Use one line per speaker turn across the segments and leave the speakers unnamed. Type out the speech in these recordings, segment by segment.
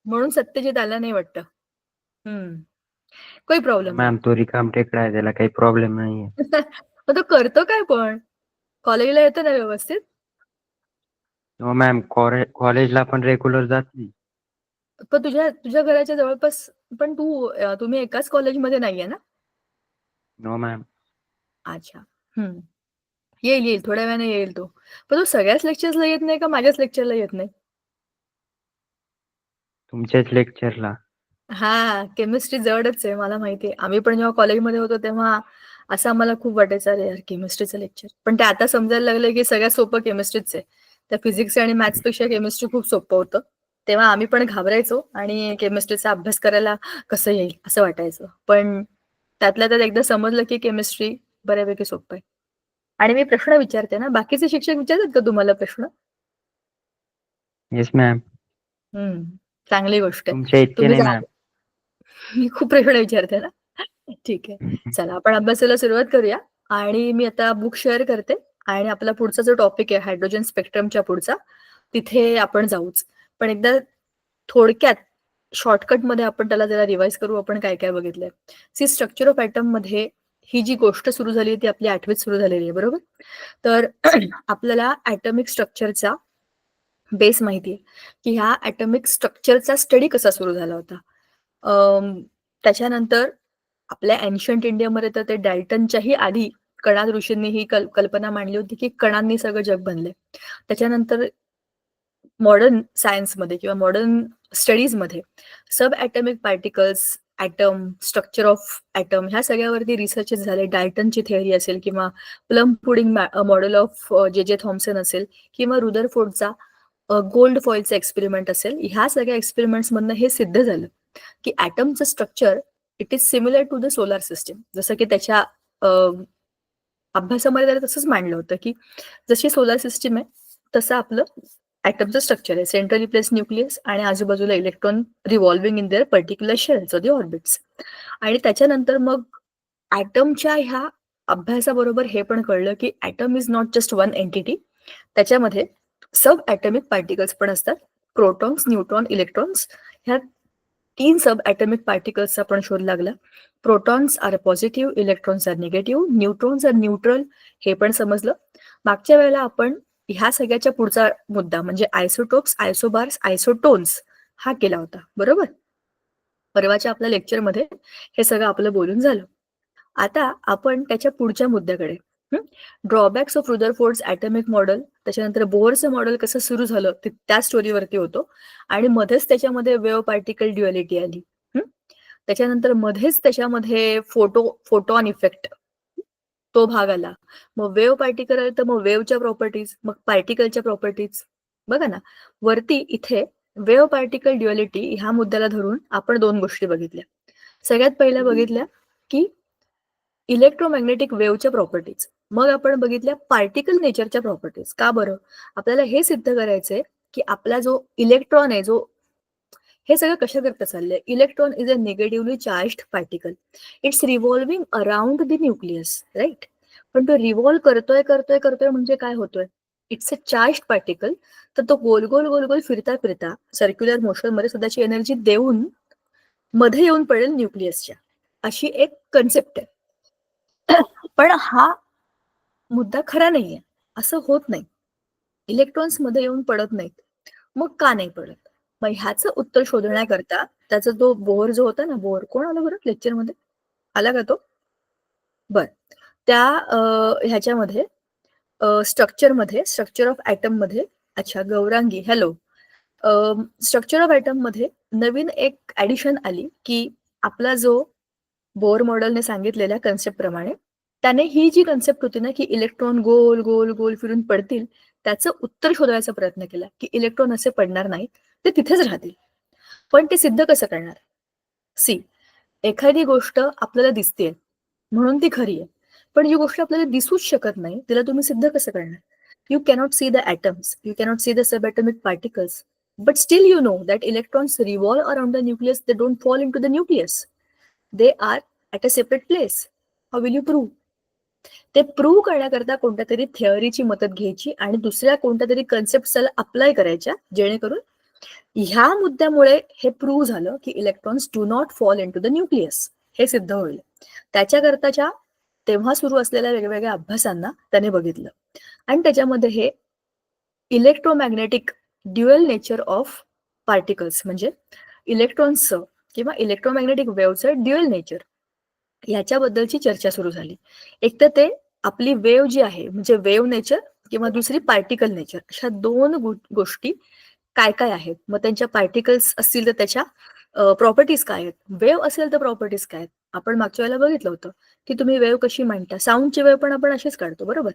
म्हणून सत्यजित आला नाही वाटतं. काही प्रॉब्लेम नाही.
मॅम तो रिकाम टेकडा आहे, त्याला काही प्रॉब्लेम नाहीये.
मग तो करतो काय पण? कॉलेजला येतो ना व्यवस्थित?
हो मॅम, कॉलेजला पण रेग्युलर जाते.
पण तुझ्या तुझ्या घराच्या जवळपास पण तुम्ही एकाच कॉलेजमध्ये नाहीये ना?
No ma'am.
अच्छा. येईल येईल, थोड्या वेळाने येईल तो. पण तो सगळ्याच लेक्चर्सला येत नाही का माझ्याच लेक्चरला येत नाही?
तुमच्याच लेक्चरला.
हा, केमिस्ट्री जडच आहे मला माहिती आहे. आम्ही पण जेव्हा कॉलेजमध्ये होतो तेव्हा असं आम्हाला खूप वाटायचं, अरे यार केमिस्ट्रीचं लेक्चर. पण ते आता समजायला लागलं की सगळ्यात सोपं केमिस्ट्रीच आहे. त्या फिजिक्स आणि मॅथ्सपेक्षा केमिस्ट्री खूप सोपं होतं. तेव्हा आम्ही पण घाबरायचो आणि केमिस्ट्रीचा अभ्यास करायला कसं येईल असं वाटायचं. पण त्यातल्या त्यात एकदा समजलं की केमिस्ट्री बऱ्यापैकी सोपं आहे. आणि मी प्रश्न विचारते ना, बाकीचे शिक्षक विचारतात का तुम्हाला प्रश्न?
Yes ma'am.
चांगली गोष्ट आहे.
तुमच्या इतके
तुम्ही
नाही मॅम.
मी खूप प्रश्न विचारते ना. ठीक आहे. चला आपण अभ्यासाला सुरुवात करूया. आणि मी आता बुक शेअर करते आणि आपला पुढचा जो टॉपिक आहे हायड्रोजन स्पेक्ट्रमच्या पुढचा, तिथे आपण जाऊच. पण एकदा थोडक्यात शॉर्टकटमध्ये आपण त्याला जरा रिवाइज करू, आपण काय काय बघितलंय. सी स्ट्रक्चर ऑफ ॲटम मध्ये ही जी गोष्ट सुरू झाली ती आपली 8वीत सुरू झालेली आहे, बरोबर? तर आपल्याला ॲटॉमिक स्ट्रक्चरचा बेस माहितीये की ह्या ॲटॉमिक स्ट्रक्चरचा स्टडी कसा सुरू झाला होता. त्याच्यानंतर आपल्या एन्शंट इंडियामध्ये तर ते डाल्टनच्याही आधी कणाद ऋषींनी ही कल्पना मांडली होती की कणांनी सगळं जग बनलंय. त्याच्यानंतर मॉडर्न सायन्समध्ये किंवा मॉडर्न स्टडीजमध्ये sub atomic particles, atom, structure of atom ह्या सगळ्यावरती रिसर्चेस झाले. डाल्टनची थेअरी असेल किंवा plum pudding model of J Thomson असेल किंवा रुदरफोर्डचा गोल्ड फॉईलचा एक्सपेरिमेंट असेल. ह्या सगळ्या एक्सपेरिमेंट्समधनं हे सिद्ध झालं की ॲटमचं structure it is similar to the solar system. जसं की त्याच्या अभ्यासामध्ये त्याला तसंच मांडलं होतं की जशी सोलार सिस्टीम आहे तसं आपलं ॲटमचं स्ट्रक्चर आहे. सेंट्रली प्लेस न्यूक्लियस आणि आजूबाजूला electron revolving in their particular shells the orbits. आणि त्याच्यानंतर मग ॲटमच्या ह्या अभ्यासाबरोबर हे पण कळलं की atom is not just one entity. त्याच्यामध्ये सब ॲटॉमिक पार्टिकल्स पण असतात. प्रोटॉन्स, न्यूट्रॉन, इलेक्ट्रॉन्स ह्या 3 सब ॲटॉमिक पार्टिकल्सचा पण शोध लागला. Protons are positive, electrons are negative, neutrons are neutral हे पण समजलं. मागच्या वेळेला आपण ह्या सगळ्याच्या पुढचा मुद्दा म्हणजे आयसोटोप्स, आयसोबार्स, आयसोटोन्स हा केला होता, बरोबर? परवाच्या आपल्या लेक्चरमध्ये हे सगळं आपलं बोलून झालं. आता आपण त्याच्या पुढच्या मुद्द्याकडे, ड्रॉबॅक्स ऑफ रुदरफोर्ड्स ॲटॉमिक मॉडेल, त्याच्यानंतर बोअरचं मॉडेल कसं सुरू झालं ते त्या स्टोरीवरती होतो. आणि मध्येच त्याच्यामध्ये वेव्ह पार्टिकल ड्युअलिटी आली. त्याच्यानंतर मध्येच त्याच्यामध्ये फोटॉन इफेक्ट तो भाग आला. मग वेव्ह पार्टिकल आलं तर मग वेव्हच्या प्रॉपर्टीज, मग पार्टिकलच्या प्रॉपर्टीज. बघा ना, वरती इथे वेव्ह पार्टिकल ड्युअलिटी ह्या मुद्द्याला धरून आपण 2 गोष्टी बघितल्या. सगळ्यात पहिल्या बघितल्या की इलेक्ट्रोमॅग्नेटिक वेव्हच्या प्रॉपर्टीज. मग आपण बघितल्या पार्टिकल नेचरच्या प्रॉपर्टीज. का बरं? आपल्याला हे सिद्ध करायचंय की आपला जो इलेक्ट्रॉन आहे, जो हे सगळं कशा करता चाललंय. Electron is a negatively charged particle. It's revolving around the nucleus, right? पण तो रिव्हॉल्व करतोय करतोय करतोय म्हणजे काय होतोय? It's a charge particle. तर तो गोल गोल गोल गोल फिरता फिरता सर्क्युलर मोशन मध्ये स्वतःची एनर्जी देऊन मध्ये येऊन पडेल न्यूक्लियसच्या, अशी एक कन्सेप्ट आहे. पण हा मुद्दा खरा नाहीये. असं होत नाही. इलेक्ट्रॉन्स मध्ये येऊन पडत नाहीत. मग का नाही पडत? मग ह्याचं उत्तर शोधण्याकरता त्याचा जो बोहर जो होता ना, बोहर कोण आलं बरं लेक्चरमध्ये? आला का तो? बर. त्या ह्याच्यामध्ये स्ट्रक्चर ऑफ ॲटम मध्ये, अच्छा Gaurangi hello. Structure of atom मध्ये नवीन एक ऍडिशन आली की आपला जो बोर मॉडेलने सांगितलेल्या कन्सेप्ट प्रमाणे त्याने ही जी कन्सेप्ट होती ना की इलेक्ट्रॉन गोल गोल गोल फिरून पडतील, त्याचं उत्तर शोधण्याचा प्रयत्न केला की इलेक्ट्रॉन असे पडणार नाहीत, ते तिथेच राहतील. पण ते सिद्ध कसं करणार? सी, एखादी गोष्ट आपल्याला दिसते म्हणून ती खरी आहे, पण जी गोष्ट आपल्याला दिसूच शकत नाही तिला तुम्ही सिद्ध कसं करणार? You cannot see the atoms, you cannot see the sub atomic particles, but still you know that electrons revolve around the nucleus, they don't fall into the nucleus, they are at a separate place. How will you prove? ते prove करण्याकरता कोणत्या तरी थिअरीची मदत घ्यायची आणि दुसऱ्या कोणत्या तरी कन्सेप्टला अप्लाय करायच्या, जेणेकरून ह्या मुद्द्यामुळे हे प्रूव्ह झालं की electrons do not fall into the nucleus, हे सिद्ध होईल. त्याच्याकरताच्या तेव्हा सुरू असलेल्या वेगवेगळ्या अभ्यासांना त्याने बघितलं आणि त्याच्यामध्ये हे electromagnetic dual nature of particles म्हणजे इलेक्ट्रॉन्सचं किंवा इलेक्ट्रोमॅग्नेटिक वेव्हचं ड्युअल नेचर ह्याच्याबद्दलची चर्चा सुरू झाली. एक तर ते आपली वेव्ह जी आहे म्हणजे वेव्ह नेचर किंवा दुसरी पार्टिकल नेचर, अशा दोन गोष्टी काय काय आहेत, मग त्यांच्या पार्टिकल्स असतील तर त्याच्या प्रॉपर्टीज काय आहेत, वेव्ह असेल तर प्रॉपर्टीज काय आहेत. आपण मागच्या वेळेला बघितलं होतं की तुम्ही वेव्ह कशी म्हणता, साऊंडची वेव्ह पण आपण अशीच काढतो बरोबर.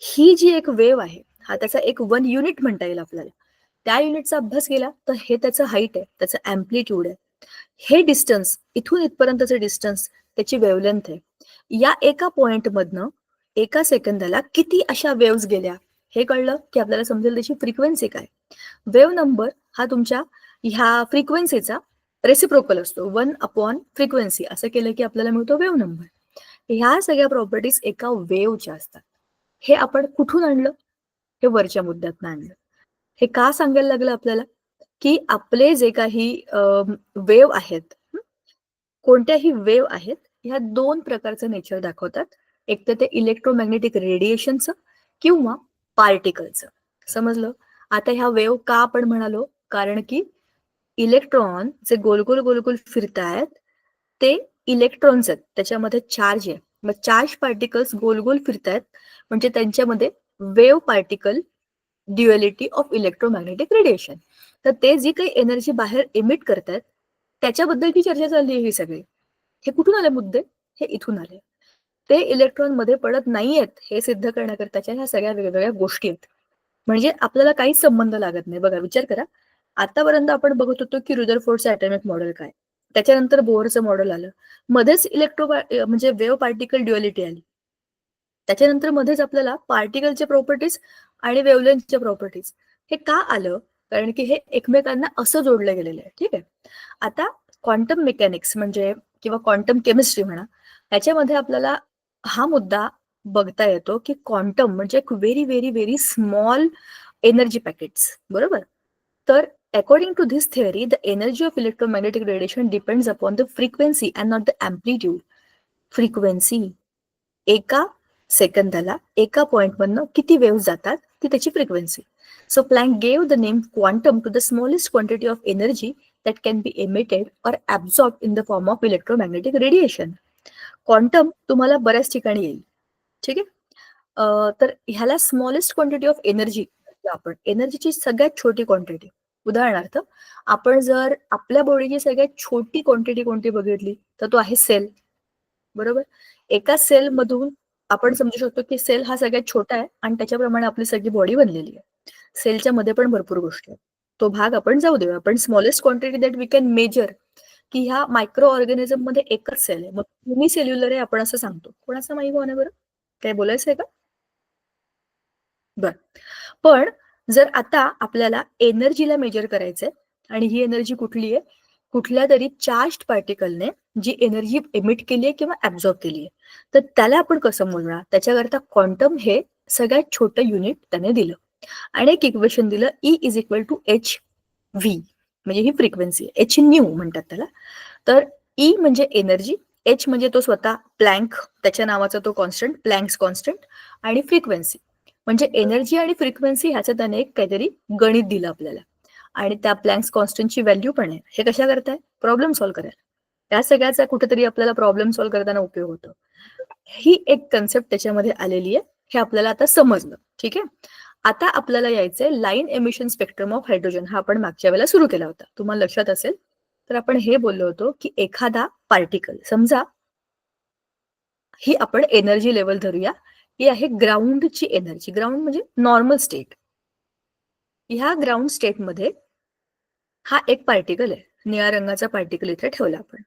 ही जी एक वेव्ह आहे हा त्याचा एक 1 युनिट म्हणता येईल आपल्याला. त्या युनिटचा अभ्यास केला तर हे त्याचं हाईट आहे, त्याचं अँप्लिट्यूड आहे, हे डिस्टन्स इथून इथपर्यंतचं डिस्टन्स त्याची वेव्हलेंथ आहे. या एका पॉइंट मधनं एका सेकंदाला किती अशा वेव्हज गेल्या हे कळलं की आपल्याला समजेल त्याची फ्रिक्वेन्सी काय. वेव्ह नंबर हा तुमच्या ह्या फ्रिक्वेन्सीचा रेसिप्रोकल असतो, 1 फ्रिक्वेन्सी असं केलं की आपल्याला मिळतो वेव्ह नंबर. ह्या सगळ्या प्रॉपर्टीज एका वेव्हच्या असतात. हे आपण कुठून आणलं, हे वरच्या मुद्द्यातनं आणलं. हे का सांगायला लागलं आपल्याला की आपले जे काही वेव्ह आहेत, कोणत्याही वेव्ह आहेत, ह्या 2 प्रकारचं नेचर दाखवतात. एक तर ते इलेक्ट्रोमॅग्नेटिक रेडिएशनचं किंवा पार्टिकलचं. समजलं. आता ह्या वेव्ह का आपण म्हणालो, कारण की इलेक्ट्रॉन जे गोल गोल गोल गोल फिरतायत ते इलेक्ट्रॉन्स आहेत, त्याच्यामध्ये चार्ज आहे. मग चार्ज पार्टिकल्स गोल गोल फिरतायत म्हणजे त्यांच्यामध्ये wave particle duality of electromagnetic radiation. तर ते जी काही एनर्जी बाहेर इमिट करतायत त्याच्याबद्दलची चर्चा चालली आहे ही सगळी. हे कुठून आले मुद्दे, हे इथून आले. ते इलेक्ट्रॉन मध्ये पडत नाहीयेत हे सिद्ध करण्याकरताच्या ह्या सगळ्या वेगवेगळ्या गोष्टी आहेत. म्हणजे आपल्याला काहीच संबंध लागत नाही. बघा विचार करा, आतापर्यंत आपण बघत होतो की रुदरफोर्डचं ॲटॉमिक मॉडेल काय, त्याच्यानंतर बोहरचं मॉडेल आलं, मध्येच म्हणजे वेव्ह पार्टिकल ड्युअलिटी आली, त्याच्यानंतर मध्येच आपल्याला पार्टिकलचे प्रॉपर्टीज आणि वेव्हलेंथच्या प्रॉपर्टीज. हे का आलं, कारण की हे एकमेकांना असं जोडलं गेलेलं आहे. ठीक आहे. आता क्वांटम मेकॅनिक्स म्हणजे किंवा क्वांटम केमिस्ट्री म्हणा, याच्यामध्ये आपल्याला हा मुद्दा बघता येतो की क्वांटम म्हणजे एक very very very small energy packets, बरोबर. तर according to this theory the energy of electromagnetic radiation depends upon the frequency and not the amplitude. Frequency, एका सेकंदाला एका पॉइंटमधनं किती वेव्ह जातात ती त्याची frequency. So Planck gave the name quantum to the smallest quantity of energy that can be emitted or absorbed in the form of electromagnetic radiation. Quantum तुम्हाला बऱ्याच ठिकाणी येईल. ठीक आहे. तर ह्याला स्मॉलेस्ट क्वांटिटी ऑफ एनर्जी, आपण एनर्जीची सगळ्यात छोटी क्वांटिटी. उदाहरणार्थ आपण जर आपल्या बॉडीची सगळ्यात छोटी क्वांटिटी कोणती बघितली तर तो आहे सेल, बरोबर. एका सेल मधून आपण समजू शकतो की सेल हा सगळ्यात छोटा आहे आणि त्याच्याप्रमाणे आपली सगळी बॉडी बनलेली आहे. सेलच्या मध्ये पण भरपूर गोष्टी आहेत, तो भाग आपण जाऊ देऊया. पण smallest quantity that we can measure की ह्या मायक्रो ऑर्गॅनिझम मध्ये एकच सेल आहे, मग युनी सेल्युलर आहे आपण असं सांगतो. कोणाचा माहिती होणार बरं, काय बोलायचं आहे का? बर. पण जर आता आपल्याला एनर्जीला मेजर करायचंय आणि ही एनर्जी कुठली आहे, कुठल्या तरी चार्ज पार्टिकलने जी एनर्जी एमिट केली आहे किंवा ऍब्झॉर्ब केली आहे, तर त्याला आपण कसं मोजणार, त्याच्याकरता क्वांटम हे सगळ्यात छोटं युनिट त्याने दिलं आणि एक इक्वेशन दिलं, E is equal to H V, म्हणजे ही फ्रिक्वेन्सी एच न्यू म्हणतात त्याला. तर ई म्हणजे एनर्जी, एच म्हणजे तो स्वतः प्लँक, त्याच्या नावाचा तो कॉन्स्टंट प्लँक्स कॉन्स्टंट, आणि फ्रिक्वेन्सी म्हणजे एनर्जी आणि फ्रिक्वेन्सी ह्याचं त्याने एक काहीतरी गणित दिलं आपल्याला. आणि त्या प्लँक्स कॉन्स्टंटची व्हॅल्यू पण आहे. हे कशा करताय, प्रॉब्लेम सॉल्व्ह करायला. त्या सगळ्याचा कुठेतरी आपल्याला प्रॉब्लेम सॉल्व्ह करताना उपयोग होतो. ही एक कन्सेप्ट त्याच्यामध्ये आलेली आहे, हे आपल्याला आता समजलं. ठीक आहे. आता आपल्याला यायचंय line emission spectrum of hydrogen. हा आपण मागच्या वेळेला सुरू केला होता, तुम्हाला लक्षात असेल. तर आपण हे बोललो होतो की एखादा पार्टिकल, समजा ही आपण एनर्जी लेवल धरूया, ही आहे ग्राउंडची एनर्जी. ग्राउंड म्हणजे नॉर्मल स्टेट. ह्या ग्राउंड स्टेटमध्ये हा एक पार्टिकल आहे, निळ्या रंगाचा पार्टिकल इथे ठेवला आपण.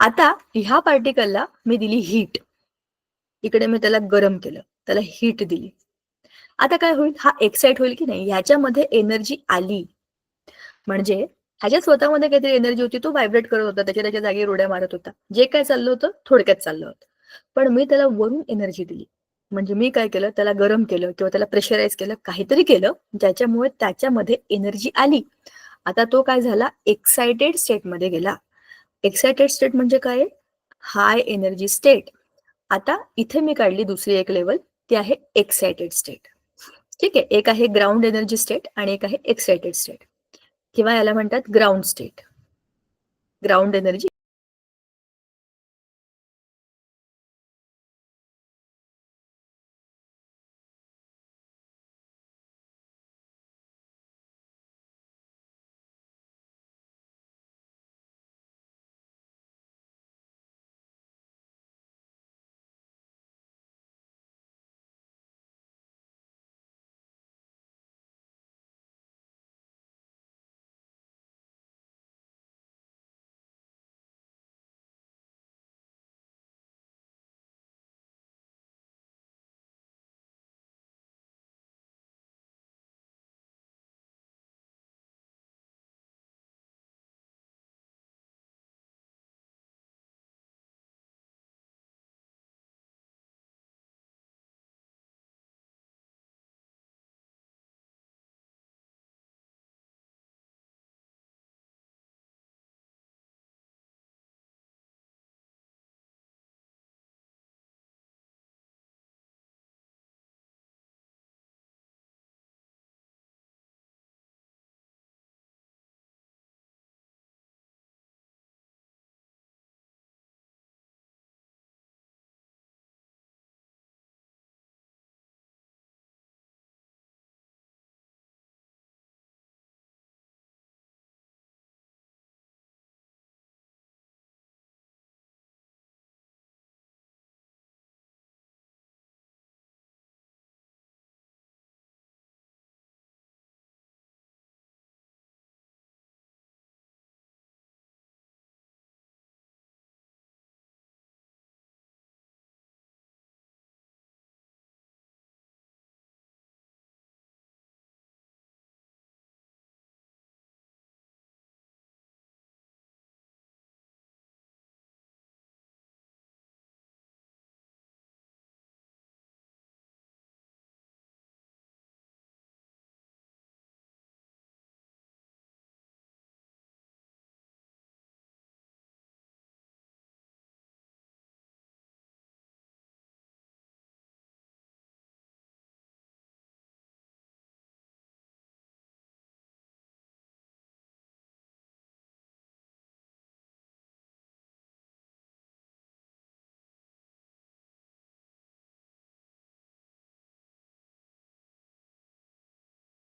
आता ह्या पार्टिकलला मी दिली हीट, इकडे मी त्याला गरम केलं, त्याला हीट दिली. आता काय होईल, हा एक्साइट होईल की नाही, ह्याच्यामध्ये एनर्जी आली म्हणजे ह्याच्या स्वतःमध्ये काहीतरी एनर्जी होती, तो व्हायब्रेट करत होता, त्याच्या त्याच्या जागी रोड्या मारत होता, जे काय चाललं होतं थोडक्यात चाललं होतं. पण मी त्याला वरून एनर्जी दिली, म्हणजे मी काय केलं, त्याला गरम केलं किंवा त्याला प्रेशराईज केलं, काहीतरी केलं ज्याच्यामुळे त्याच्यामध्ये एनर्जी आली. आता तो काय झाला, एक्साइटेड स्टेटमध्ये गेला. एक्साइटेड स्टेट म्हणजे काय, हाय एनर्जी स्टेट. आता इथे मी काढली दुसरी एक लेवल, ती आहे एक्साइटेड स्टेट. ठीक आहे, एक आहे ग्राउंड एनर्जी स्टेट आणि एक आहे एक्साइटेड स्टेट, किंवा याला म्हणतात ground state. Ground energy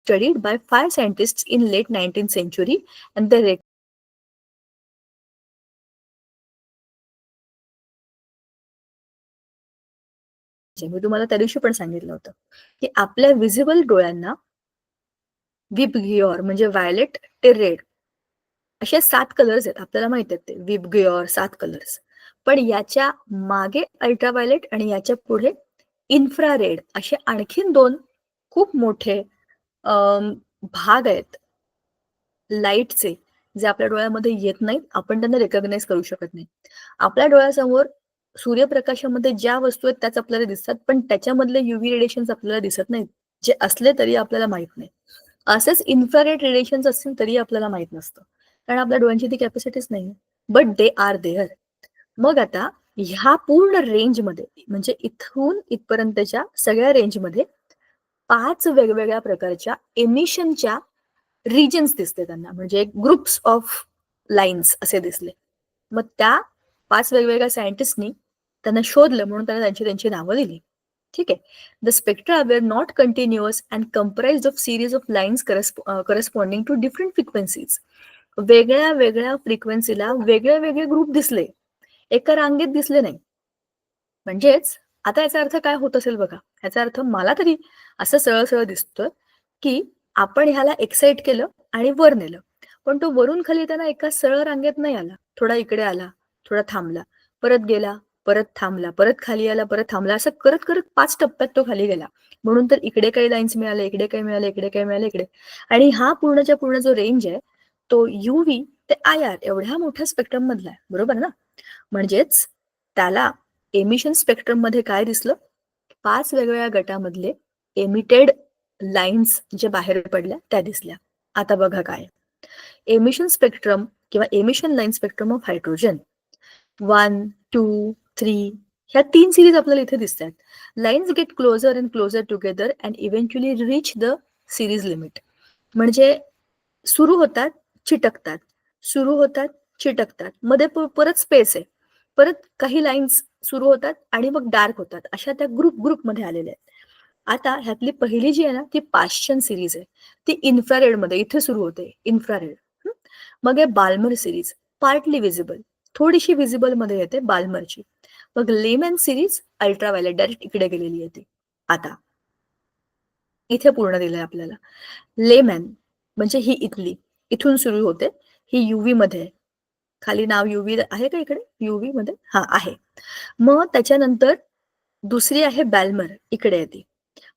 studied by 5 scientists in late 19th century, and they मी तुम्हाला त्या दिवशी पण सांगितलं होतं की आपल्या विजिबल डोळ्यांना विबगियोर म्हणजे व्हायलेट ते रेड असे 7 कलर्स आहेत. आपल्याला माहित आहेत ते विबगियोर 7 कलर्स. पण याच्या मागे अल्ट्राव्हायलेट आणि याच्या पुढे इन्फ्रारेड असे आणखीन 2 खूप मोठे भाग आहेत लाईटचे, जे आपल्या डोळ्यामध्ये येत नाहीत. आपण त्यांना रिकॉग्नाइज करू शकत नाही. आपल्या डोळ्यासमोर सूर्यप्रकाशामध्ये ज्या वस्तू आहेत त्याच आपल्याला दिसतात, पण त्याच्यामधले युव्ही रेडिएशन्स आपल्याला दिसत नाहीत. जे असले तरी आपल्याला माहित नाही. असेच इन्फ्रारेड रेडिएशन्स असतील तरी आपल्याला माहित नसतं, कारण आपल्या डोळ्यांची ती कॅपॅसिटीच नाही. But they are there. मग आता ह्या पूर्ण रेंजमध्ये, म्हणजे इथून इथपर्यंतच्या सगळ्या रेंजमध्ये 5 वेगवेगळ्या प्रकारच्या एमिशनच्या रिजन्स दिसते त्यांना, म्हणजे ग्रुप्स ऑफ लाईन्स असे दिसले. मग त्या 5 वेगवेगळ्या सायंटिस्टनी त्यांना शोधलं, म्हणून त्यांना त्यांची त्यांची नावं दिली. ठीक आहे. The spectra were not continuous and comprised of series of lines corresponding to different frequencies. वेगळ्या वेगळ्या फ्रिक्वेन्सीला वेगळे वेगळे ग्रुप दिसले, एका रांगेत दिसले नाही. म्हणजेच आता याचा अर्थ काय होत असेल बघा. याचा अर्थ मला तरी असं सरळ सरळ दिसतं की आपण ह्याला एक्साइट केलं आणि वर नेलं, पण तो वरून खाली त्यांना एका सरळ रांगेत नाही आला. थोडा इकडे आला, थोडा थांबला, परत गेला, परत थांबला, परत खाली आला, परत थांबला, असं करत करत 5 टप्प्यात तो खाली गेला. म्हणून तर इकडे काही लाईन्स मिळाले, इकडे काही मिळाले, इकडे काही मिळाले, इकडे. आणि हा पूर्णच्या पूर्ण जो रेंज आहे तो UV ते IR एवढ्या मोठ्या स्पेक्ट्रम मधला आहे, बरोबर ना. म्हणजेच त्याला एमिशन स्पेक्ट्रम मध्ये काय दिसलं, 5 वेगवेगळ्या गटामधले एमिटेड लाईन्स जे बाहेर पडल्या त्या दिसल्या. आता बघा काय, एमिशन स्पेक्ट्रम किंवा emission line spectrum of hydrogen 1, 2, 3 ह्या 3 सिरीज आपल्याला इथे दिसतात. Lines get closer and closer together and eventually reach the series limit. म्हणजे सुरू होतात, चिटकतात, सुरू होतात, चिटकतात, मध्ये परत स्पेस आहे, परत काही लाईन्स सुरू होतात आणि मग डार्क होतात, अशा त्या ग्रुपमध्ये आलेल्या आहेत. आता ह्यातली पहिली जी आहे ना ती पाश्चन सिरीज आहे, ती इन्फ्रारेड मध्ये इथे सुरू होते, इन्फ्रारेड. मग आहे बाल्मर सिरीज, पार्टली विजिबल, थोडीशी विजिबल मध्ये येते बाल्मरची. मग लेमॅन सिरीज अल्ट्राव्हायलेट, डायरेक्ट इकडे गेलेली येते. आता इथे पूर्ण दिलंय आपल्याला. लेमॅन म्हणजे ही इथली, इथून सुरू होते, ही युव्ही मध्ये आहे. खाली नाव युव्ही आहे का इकडे, युव्ही मध्ये हा आहे. मग त्याच्यानंतर दुसरी आहे बॅल्मर, इकडे येते.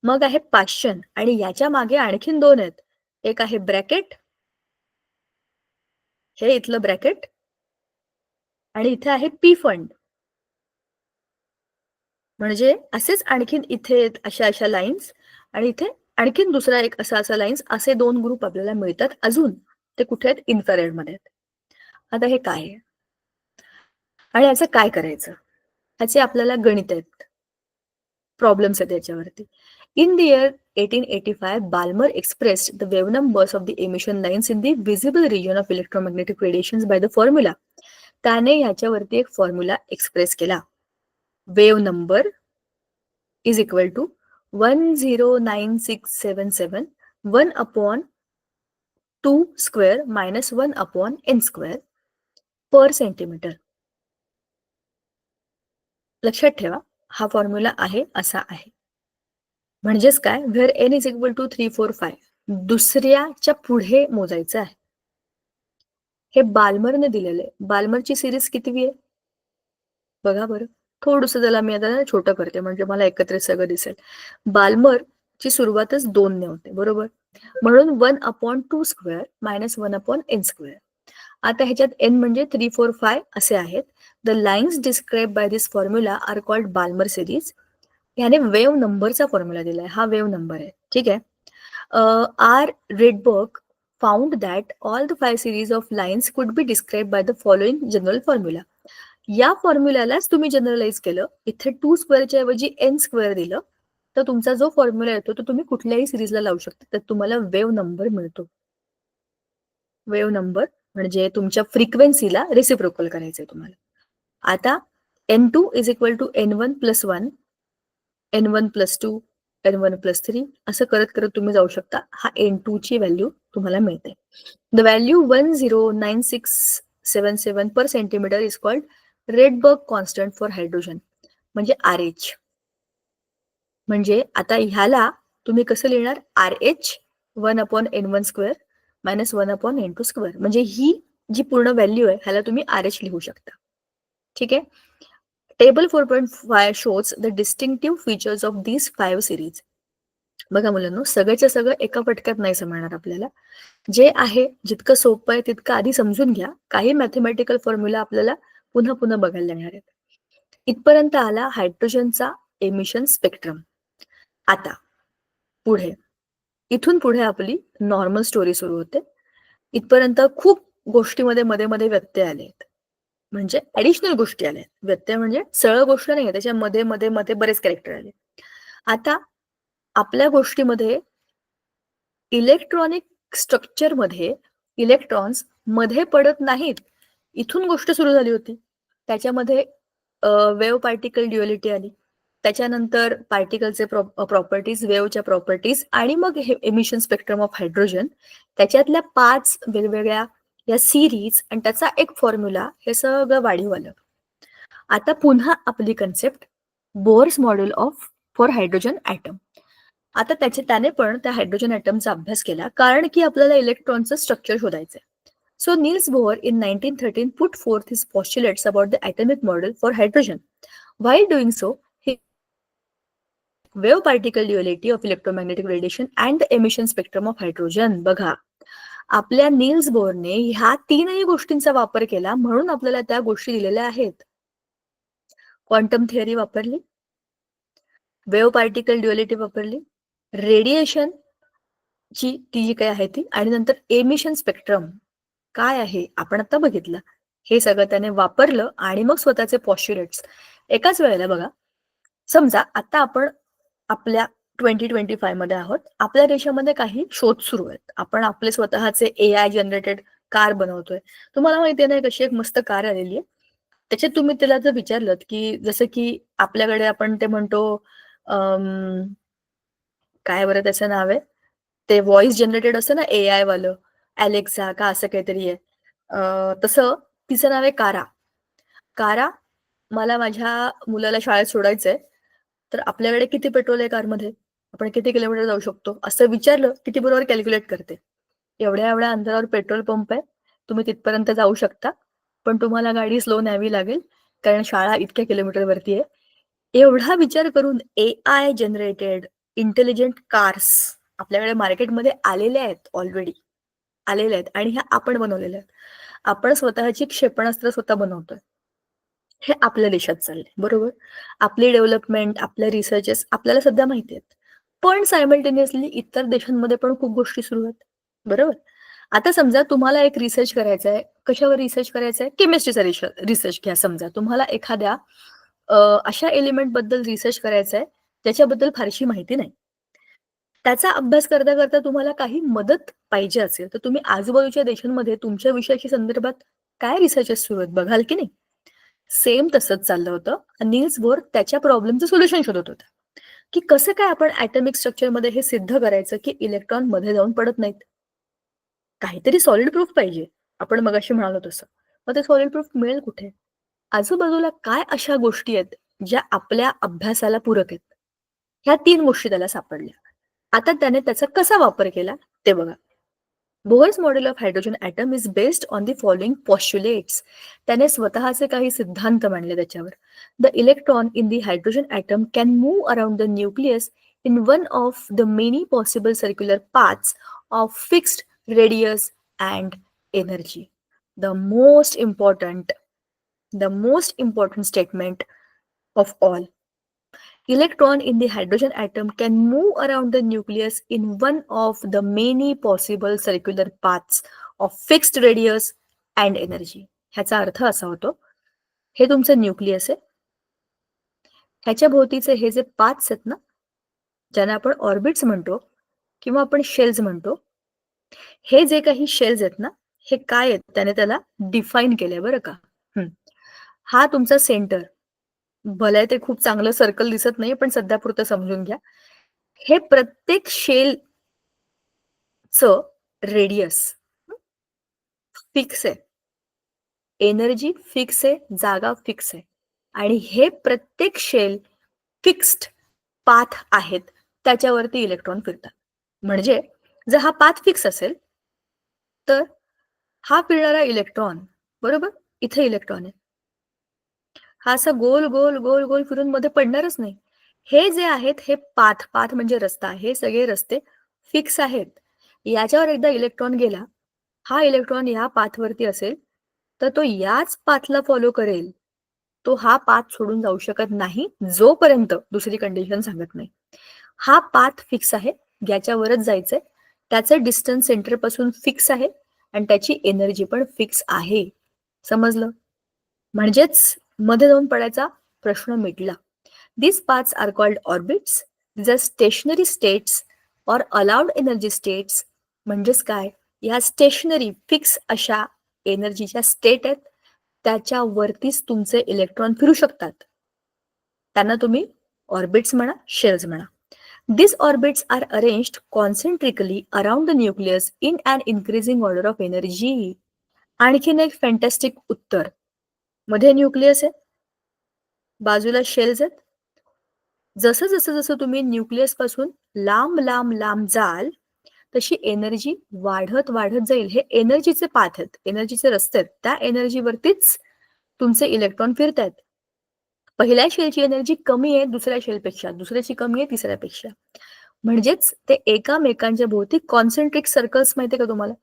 मग आहे पाश्चन आणि याच्या मागे आणखीन 2 आहेत. एक आहे ब्रॅकेट, हे इथलं ब्रॅकेट, आणि इथे आहे पी फंड. म्हणजे असेच आणखीन इथे अशा लाईन्स, आणि इथे आणखीन दुसरा एक असा लाईन्स, असे 2 ग्रुप आपल्याला मिळतात. अजून ते कुठे आहेत, इन्फ्रारेड मध्ये आहेत. आता हे काय आहे आणि याचं काय करायचं, ह्याचे आपल्याला गणित आहेत, प्रॉब्लेम्स आहेत याच्यावरती. In the year 1885, Balmer expressed the wave numbers of the emission lines in the visible region of electromagnetic radiations by the formula. त्याने ह्याच्यावरती एक फॉर्म्युला एक्सप्रेस केला. Wave number is equal to 109677 1/2 square minus 1/n square per centimetre. लक्षात ठेवा, हा formula आहे असा आहे. म्हणजेच काय, where N is equal to 3, 4, 5 दुसऱ्याच्या पुढे मोजायचं आहे. हे बाल्मरने दिलेलं आहे. बाल्मरची सिरीज कितीवी आहे बघा बरं. थोडंसं त्याला मी आता छोटं करते म्हणजे मला एकत्रित सगळं दिसेल. बाल्मरची सुरुवातच 2 ने होते, बरोबर. म्हणून 1/2 स्क्वेअर मायनस 1/n स्क्वेअर. आता ह्याच्यात n म्हणजे 3, 4, 5 असे आहेत. The lines describe by this formula are called Balmer series. ह्याने वेव्ह नंबरचा फॉर्म्युला दिलाय, हा वेव्ह नंबर आहे, ठीक आहे. R Rydberg found that all the 5 series of lines could be describe by the following general formula. या फॉर्म्युलालाच तुम्ही जनरलाइज केलं, इथे 2 स्क्वेअरच्या ऐवजी n स्क्वेअर दिलं, तर तुमचा जो फॉर्म्युला येतो तो तुम्ही कुठल्याही सिरीजला लावू शकता, तर तुम्हाला वेव्ह नंबर मिळतो. वेव्ह नंबर म्हणजे तुमच्या फ्रिक्वेन्सीला रेसिप्रोकल करायचंय तुम्हाला. आता n2 is equal to n1 plus 1, n1 plus 2, n1 plus 3 असं करत करत तुम्ही जाऊ शकता. हा n2 ची व्हॅल्यू तुम्हाला मिळते. The value 109677 per centimetre is called Rydberg constant for hydrogen, म्हणजे RH. म्हणजे आता ह्याला तुम्ही कसं लिहिणार, RH 1/n1 square minus 1/n2 square. म्हणजे ही जी पूर्ण व्हॅल्यू आहे ह्याला तुम्ही RH लिहू शकता, ठीक आहे. Table 4.5 shows the distinctive features of these 5 series. बघा मुलांनो, सगळ्याच्या सगळं एका फटक्यात नाही समजणार आपल्याला. जे आहे जितकं सोपं आहे तितकं आधी समजून घ्या. काही मॅथमॅटिकल फॉर्म्युला आपल्याला पुन्हा पुन्हा बघायला लागणार आहेत. इथपर्यंत आला हायड्रोजनचा एमिशन स्पेक्ट्रम. आता पुढे, इथून पुढे आपली नॉर्मल स्टोरी सुरू होते. इथपर्यंत खूप गोष्टीमध्ये मध्ये मध्ये व्यत्यय आले, म्हणजे ऍडिशनल गोष्टी आल्या. व्यत्यय म्हणजे सरळ गोष्ट नाही, त्याच्या मध्ये मध्ये मध्ये बरेच कॅरेक्टर आले. आता आपल्या गोष्टीमध्ये इलेक्ट्रॉनिक स्ट्रक्चरमध्ये इलेक्ट्रॉन्स मध्ये पडत नाहीत, इथून गोष्ट सुरू झाली होती. त्याच्यामध्ये वेव्ह पार्टिकल ड्युअलिटी आली, त्याच्यानंतर पार्टिकलचे प्रॉपर्टीज, वेव्हच्या प्रॉपर्टीज, आणि मग हे एमिशन स्पेक्ट्रम ऑफ हायड्रोजन, त्याच्यातल्या 5 वेगवेगळ्या या सिरीज आणि त्याचा एक फॉर्म्युला, हे सगळं वाढीव आलं. आता पुन्हा आपली concept Bohr's model of for hydrogen atom. आता त्याने पण त्या हायड्रोजन ॲटमचा अभ्यास केला, कारण की आपल्याला इलेक्ट्रॉनचं structure शोधायचंय. So Niels Bohr in 1913 put forth his postulates about the atomic model for hydrogen. While doing so, he wave particle duality of electromagnetic radiation and the emission spectrum of hydrogen. बघा, आपल्या Niels borne ह्या 3ही गोष्टींचा वापर केला, म्हणून आपल्याला त्या गोष्टी दिलेल्या आहेत. क्वांटम थिअरी वापरली, वेव्ह पार्टिकल ड्युएलिटी वापरली, रेडिएशन ची ती जी काही आहे ती, आणि नंतर एमिशन स्पेक्ट्रम काय आहे आपण आता बघितलं. हे सगळं त्याने वापरलं आणि मग स्वतःचे पॉस्च्युलेट्स एकाच वेळेला बघा. समजा आता आपण आपल्या 2025 मध्ये आहोत. आपल्या देशामध्ये काही शोध सुरू आहेत. आपण आपले स्वतःचे AI जनरेटेड कार बनवतोय. तुम्हाला माहिती आहे ना, कशी एक मस्त कार आलेली आहे. त्याच्यात तुम्ही त्याला जर विचारलं की जसं की आपल्याकडे आपण ते म्हणतो काय बरं त्याचं नाव आहे, ते व्हॉइस जनरेटेड असतं ना AI वालं, Alexa का असं काहीतरी आहे. तसं तिचं नाव आहे कारा. कारा, मला माझ्या मुलाला शाळेत सोडायचंय, तर आपल्याकडे किती पेट्रोल आहे कारमध्ये? आपण किती किलोमीटर जाऊ शकतो? असं विचारलं की ती बरोबर कॅल्क्युलेट करते. एवढ्या-एवढ्या अंतरावर पेट्रोल पंप आहे. तुम्ही तिथपर्यंत जाऊ शकता. पण तुम्हाला गाडी स्लो न्यावी लागेल, कारण शाळा इतक्या किलोमीटरवरती आहे. एवढा विचार करून AI जनरेटेड इंटेलिजंट कार्स आपल्याकडे मार्केटमध्ये आलेल्या आहेत ऑलरेडी. आलेल्या आहेत आणि ह्या आपण बनवलेल्या आहेत. आपण स्वतःची क्षेपणास्त्र स्वतः बनवतोय. हे आपल्या देशात चाललंय, बरोबर? आपली डेव्हलपमेंट, आपल्या रिसर्चेस आपल्याला सध्या माहिती आहेत. पण सायमल्टेनियसली इतर देशांमध्ये पण खूप गोष्टी सुरू आहेत, बरोबर? आता समजा तुम्हाला एक रिसर्च करायचा आहे. कशावर रिसर्च करायचा आहे? केमिस्ट्रीचा रिसर्च घ्या समजा. तुम्हाला एखाद्या अशा एलिमेंट बद्दल रिसर्च करायचा आहे, ज्याच्याबद्दल फारशी माहिती नाही. त्याचा अभ्यास करता करता तुम्हाला काही मदत पाहिजे असेल, तर तुम्ही आजूबाजूच्या देशांमध्ये तुमच्या विषयाशी संदर्भात काय रिसर्चेस सुरू आहेत बघाल की नाही? सेम तसंच चाललं होतं. नील्स बोर त्याच्या प्रॉब्लेमचं सोल्युशन शोधत होता, की कसं काय आपण ॲटॉमिक स्ट्रक्चरमध्ये हे सिद्ध करायचं, की इलेक्ट्रॉन मध्ये जाऊन पडत नाहीत. काहीतरी सॉलिड प्रूफ पाहिजे. आपण मगाशी म्हणालो तसं. मग ते सॉलिड प्रूफ मिळेल कुठे? आजूबाजूला काय अशा गोष्टी आहेत, ज्या आपल्या अभ्यासाला पूरक आहेत? ह्या 3 गोष्टी त्याला सापडल्या. आता त्याने त्याचा कसा वापर केला ते बघा. Bohr's model of hydrogen atom is based on the following postulates. त्याने स्वतःचे काही सिद्धांत मांडले त्याच्यावर. The electron in the hydrogen atom can move around the nucleus in one of the many possible circular paths of fixed radius and energy. The most important statement of all. Electron in the hydrogen atom can move around the nucleus in one of the many possible circular paths of fixed radius and energy. ह्याचा अर्थ असा होतो, हे तुमचं nucleus आहे. ह्याच्या भोवतीचे हे जे पाथ्स आहेत ना, ज्यांना आपण ऑर्बिट्स म्हणतो किंवा आपण शेल्स म्हणतो, हे जे काही शेल्स आहेत ना, हे काय आहेत त्याने त्याला डिफाईन केलंय बरं का. हा तुमचा सेंटर. भले ते खूप चांगलं सर्कल दिसत नाही, पण सध्यापुरतं समजून घ्या. हे प्रत्येक शेलचं रेडियस फिक्स आहे. एनर्जी फिक्स आहे, जागा फिक्स आहे. आणि हे प्रत्येक शेल फिक्स्ड पाथ आहेत, त्याच्यावरती इलेक्ट्रॉन फिरतात. म्हणजे जर हा पाथ फिक्स असेल, तर हा फिरणारा इलेक्ट्रॉन, बरोबर? इथे इलेक्ट्रॉन आहे. हा असा गोल गोल गोल गोल फिरून मध्ये पडणारच नाही. हे जे आहेत हे पाथ म्हणजे रस्ता, हे सगळे रस्ते फिक्स आहेत. याच्यावर एकदा इलेक्ट्रॉन गेला, हा इलेक्ट्रॉन या पाथवरती असेल, तर तो याच पाथला फॉलो करेल. तो हा पाथ सोडून जाऊ शकत नाही, जोपर्यंत दुसरी कंडिशन सांगत नाही. हा पाथ फिक्स आहे, याच्यावरच जायचंय. त्याचं डिस्टन्स सेंटर पासून फिक्स आहे आणि त्याची एनर्जी पण फिक्स आहे. समजलं? म्हणजेच मध्ये जाऊन पडायचा प्रश्न मिटला. These paths are called orbits. These are stationary states or allowed energy states. म्हणजेच काय? या स्टेशनरी फिक्स अशा एनर्जीच्या स्टेट आहेत, त्याच्यावरतीच तुमचे इलेक्ट्रॉन फिरू शकतात. त्यांना तुम्ही ऑर्बिट्स म्हणा, शेल्स म्हणा. These orbits are arranged concentrically around the nucleus in an increasing order of energy. आणखीन एक फॅन्टॅस्टिक उत्तर. मध्ये न्यूक्लियस आहे, बाजूला शेल्स आहेत. जसं जसं जसं तुम्ही न्यूक्लियस पासून लांब लांब लांब जाल, तशी एनर्जी वाढत वाढत जाईल. हे एनर्जीचे पाथ आहेत, एनर्जीचे रस्ते आहेत. त्या एनर्जीवरतीच तुमचे इलेक्ट्रॉन फिरतायत. पहिल्या शेलची एनर्जी कमी आहे दुसऱ्या शेलपेक्षा, दुसऱ्याची कमी आहे तिसऱ्यापेक्षा. म्हणजेच ते एकामेकांच्या भोवती कॉन्सेंट्रिक सर्कल्स माहितीये का तुम्हाला?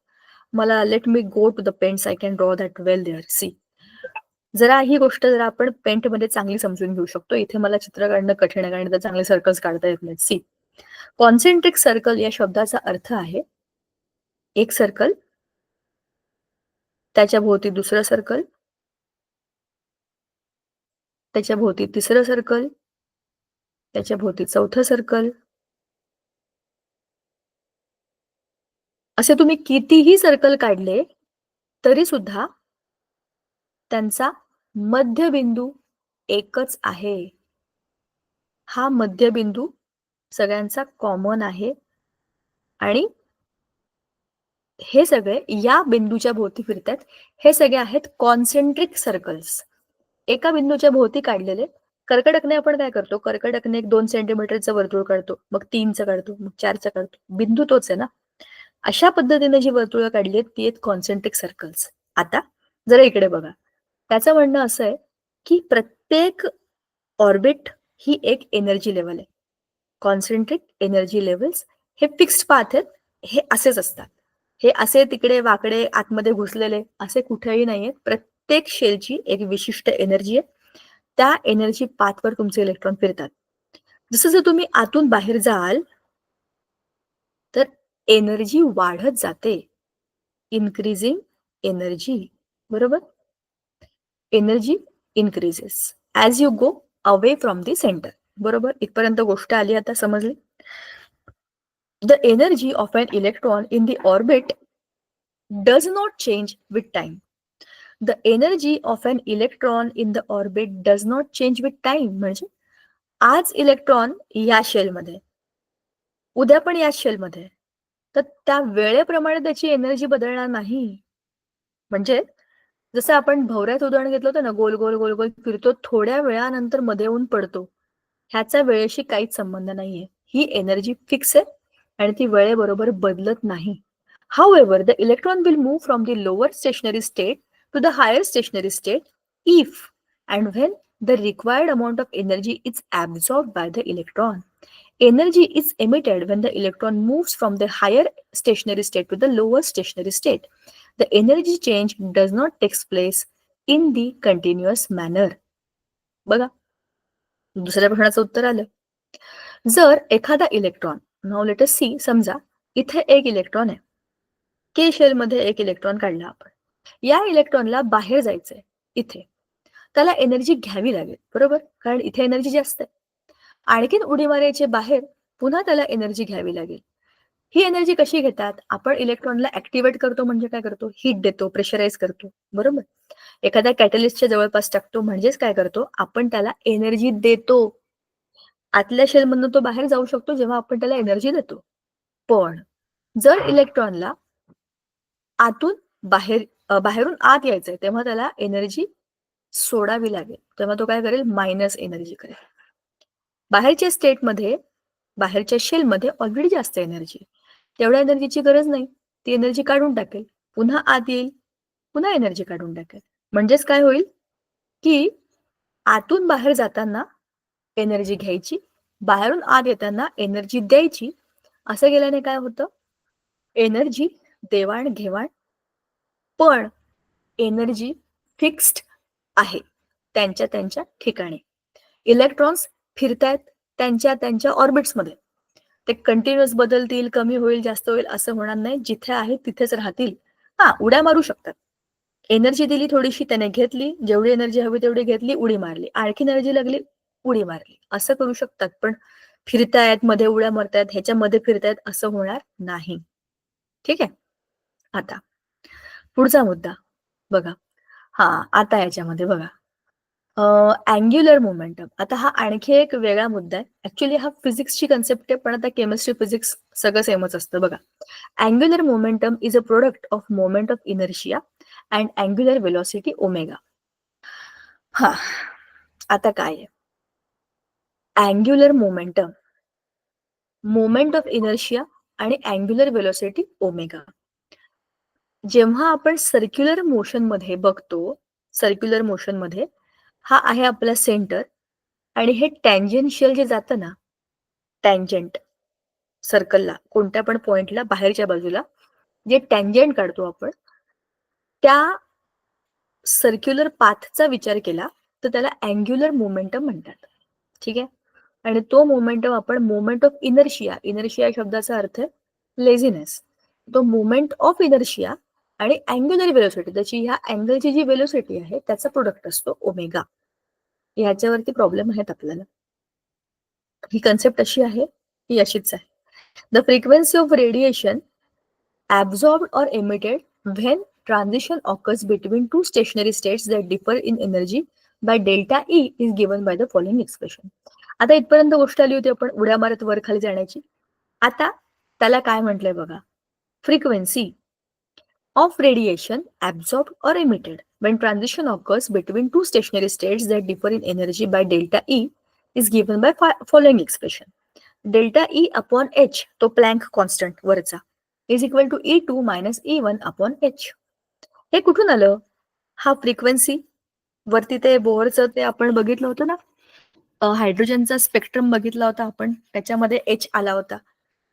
मला let me go to the pens, I can draw that well there. See, जरा ही गोष्ट जरा आपण पेंटमध्ये चांगली समजून घेऊ शकतो. इथे मला चित्र काढणं कठीण आहे कारण इथे चांगले सर्कल्स काढता येत नाहीत. सी, कॉन्सेंट्रिक सर्कल या शब्दाचा अर्थ आहे एक सर्कल, त्याच्या भोवती दुसरं सर्कल, त्याच्या भोवती तिसरं सर्कल, त्याच्या भोवती चौथं सर्कल. असे तुम्ही कितीही सर्कल काढले तरी सुद्धा त्यांचा मध्यबिंदू एकच आहे. हा मध्यबिंदू सगळ्यांचा कॉमन आहे आणि हे सगळे या बिंदूच्या भोवती फिरतात. हे सगळे आहेत कॉन्सेंट्रिक सर्कल्स. एका बिंदूच्या भोवती काढलेले. कर्कटकने आपण काय करतो, कर्कटकने एक 2 सेंटीमीटरचं वर्तुळ काढतो, मग 3चं काढतो, मग 4चं काढतो. बिंदू तोच आहे ना. अशा पद्धतीने जी वर्तुळं काढली आहेत ती आहेत कॉन्सेंट्रिक सर्कल्स. आता जरा इकडे बघा. त्याचं म्हणणं असं आहे की प्रत्येक ऑर्बिट ही एक एनर्जी लेवल आहे. कॉन्सेंट्रिक एनर्जी लेवल्स हे फिक्स्ड पाथ आहेत. हे असेच असतात. हे असे तिकडे वाकडे आतमध्ये घुसलेले असे कुठेही नाहीये. प्रत्येक शेलची एक विशिष्ट एनर्जी आहे. त्या एनर्जी पाथवर तुमचे इलेक्ट्रॉन फिरतात. जसं जर तुम्ही आतून बाहेर जाल तर एनर्जी वाढत जाते. इन्क्रीजिंग एनर्जी, बरोबर. Energy increases as you go away from the centre, बरोबर. इथपर्यंत गोष्ट आली, आता समजली. The energy of an electron in the orbit does not change with time. The energy of an electron in the orbit does not change with time. म्हणजे आज electron या शेलमध्ये, उद्या पण या शेलमध्ये, तर त्या वेळेप्रमाणे त्याची एनर्जी बदलणार नाही. म्हणजे जसं आपण भवऱ्यात उदाहरण घेतलं होतं ना, गोल गोल गोल गोल फिरतो, थोड्या वेळानंतर मध्ये येऊन पडतो. ह्याचा वेळेशी काहीच संबंध नाहीये. ही एनर्जी फिक्स आहे आणि ती वेळेबरोबर बदलत नाही. However, the electron will move from the lower stationary state to the higher stationary state if and when the required amount of energy is absorbed by the electron. Energy is emitted when the electron moves from the higher stationary state to the lower stationary state. The energy change does not take place in the continuous manner. बघा, दुसऱ्या प्रश्नाचं उत्तर आलं. जर एखादा electron, now let us see, समजा इथे एक इलेक्ट्रॉन आहे. के शेल मध्ये एक इलेक्ट्रॉन काढला आपण. या इलेक्ट्रॉनला बाहेर जायचंय इथे. त्याला एनर्जी घ्यावी लागेल, बरोबर, कारण इथे एनर्जी जास्त आहे. आणखीन उडी मारायची बाहेर, पुन्हा त्याला एनर्जी घ्यावी लागेल. ही एनर्जी कशी घेतात? आपण इलेक्ट्रॉनला ऍक्टिव्हेट करतो म्हणजे काय करतो? हीट देतो, प्रेशराईज करतो, बरोबर. एखाद्या कॅटलिस्टच्या जवळपास टाकतो म्हणजेच काय करतो? आपण त्याला एनर्जी देतो. आतल्या शेलमधून तो बाहेर जाऊ शकतो जेव्हा आपण त्याला एनर्जी देतो. पण जर इलेक्ट्रॉनला आतून बाहेरून आत यायचंय तेव्हा त्याला एनर्जी सोडावी लागेल. तेव्हा तो काय करेल? मायनस एनर्जी करेल. बाहेरच्या स्टेटमध्ये, बाहेरच्या शेलमध्ये ऑलरेडी जास्त एनर्जी, तेवढ्या एनर्जीची गरज नाही. ती एनर्जी काढून टाकेल, पुन्हा आत येईल, पुन्हा एनर्जी काढून टाकेल. म्हणजेच काय होईल की आतून बाहेर जाताना एनर्जी घ्यायची, बाहेरून आत येताना एनर्जी द्यायची. असं केल्याने काय होतं? एनर्जी देवाण-घेवाण, पण एनर्जी फिक्स्ड आहे त्यांच्या त्यांच्या ठिकाणी. इलेक्ट्रॉन्स फिरतायत त्यांच्या त्यांच्या ऑर्बिट्समध्ये. ते कंटिन्युअस बदलतील, कमी होईल, जास्त होईल असं होणार नाही. जिथे आहे तिथेच राहतील. हा, उड्या मारू शकतात. एनर्जी दिली थोडीशी, त्याने घेतली, जेवढी एनर्जी हवी तेवढी घेतली, उडी मारली, आणखी एनर्जी लागली, उडी मारली, असं करू शकतात. पण फिरतायत, मध्ये उड्या मारतायत, ह्याच्यामध्ये फिरतायत असं होणार नाही. ठीक आहे. आता पुढचा मुद्दा बघा. हा, आता याच्यामध्ये बघा, अँग्युलर मोमेंटम. आता हा आणखी एक वेगळा मुद्दा आहे. ऍक्च्युली हा फिजिक्सची कन्सेप्ट आहे, पण आता केमिस्ट्री फिजिक्स सगळं सेमच असतं. बघा, angular momentum is a product of moment of inertia and angular velocity omega. हा, आता काय आहे? Angular momentum, moment of inertia आणि अँग्युलर वेलोसिटी ओमेगा. जेव्हा आपण सर्क्युलर मोशन मध्ये बघतो, सर्क्युलर मोशन मध्ये हा आहे आपला सेंटर आणि हे टँजेन्शियल जे जातं ना, टँजंट सर्कलला, कोणत्या पण पॉइंटला बाहेरच्या बाजूला जे टँजंट काढतो आपण, त्या सर्क्युलर पाथचा विचार केला तर त्याला अँग्युलर मोमेंटम म्हणतात. ठीक आहे. आणि तो मोमेंटम आपण मोमेंट ऑफ इनर्शिया, इनर्शिया शब्दाचा अर्थ आहे लेझीनेस, तो मोमेंट ऑफ इनर्शिया आणि अँग्युलर वेलोसिटी, त्याची ह्या अँगलची जी वेलोसिटी आहे त्याचा प्रोडक्ट असतो ओमेगा. ह्याच्यावरती प्रॉब्लेम आहेत आपल्याला. ही कन्सेप्ट अशी आहे, ही अशीच आहे. The frequency of radiation absorbed or emitted when transition occurs between two stationary states that differ in energy by delta E is given by the following expression. आता इथपर्यंत गोष्ट आली होती आपण उड्या मारत वर खाली जाण्याची. आता त्याला काय म्हटलंय बघा, frequency of radiation absorbed or emitted when transition occurs between two stationary states that differ in energy by delta E is given by following expression. Delta E upon H, तो प्लँक कॉन्स्टंट वरचा, is equal to E2 minus E1 upon H. हे कुठून आलं? हा frequency वरती ते बोहरचं ते आपण बघितलं होतं ना, हायड्रोजनचा स्पेक्ट्रम बघितला होता आपण, त्याच्यामध्ये एच आला होता,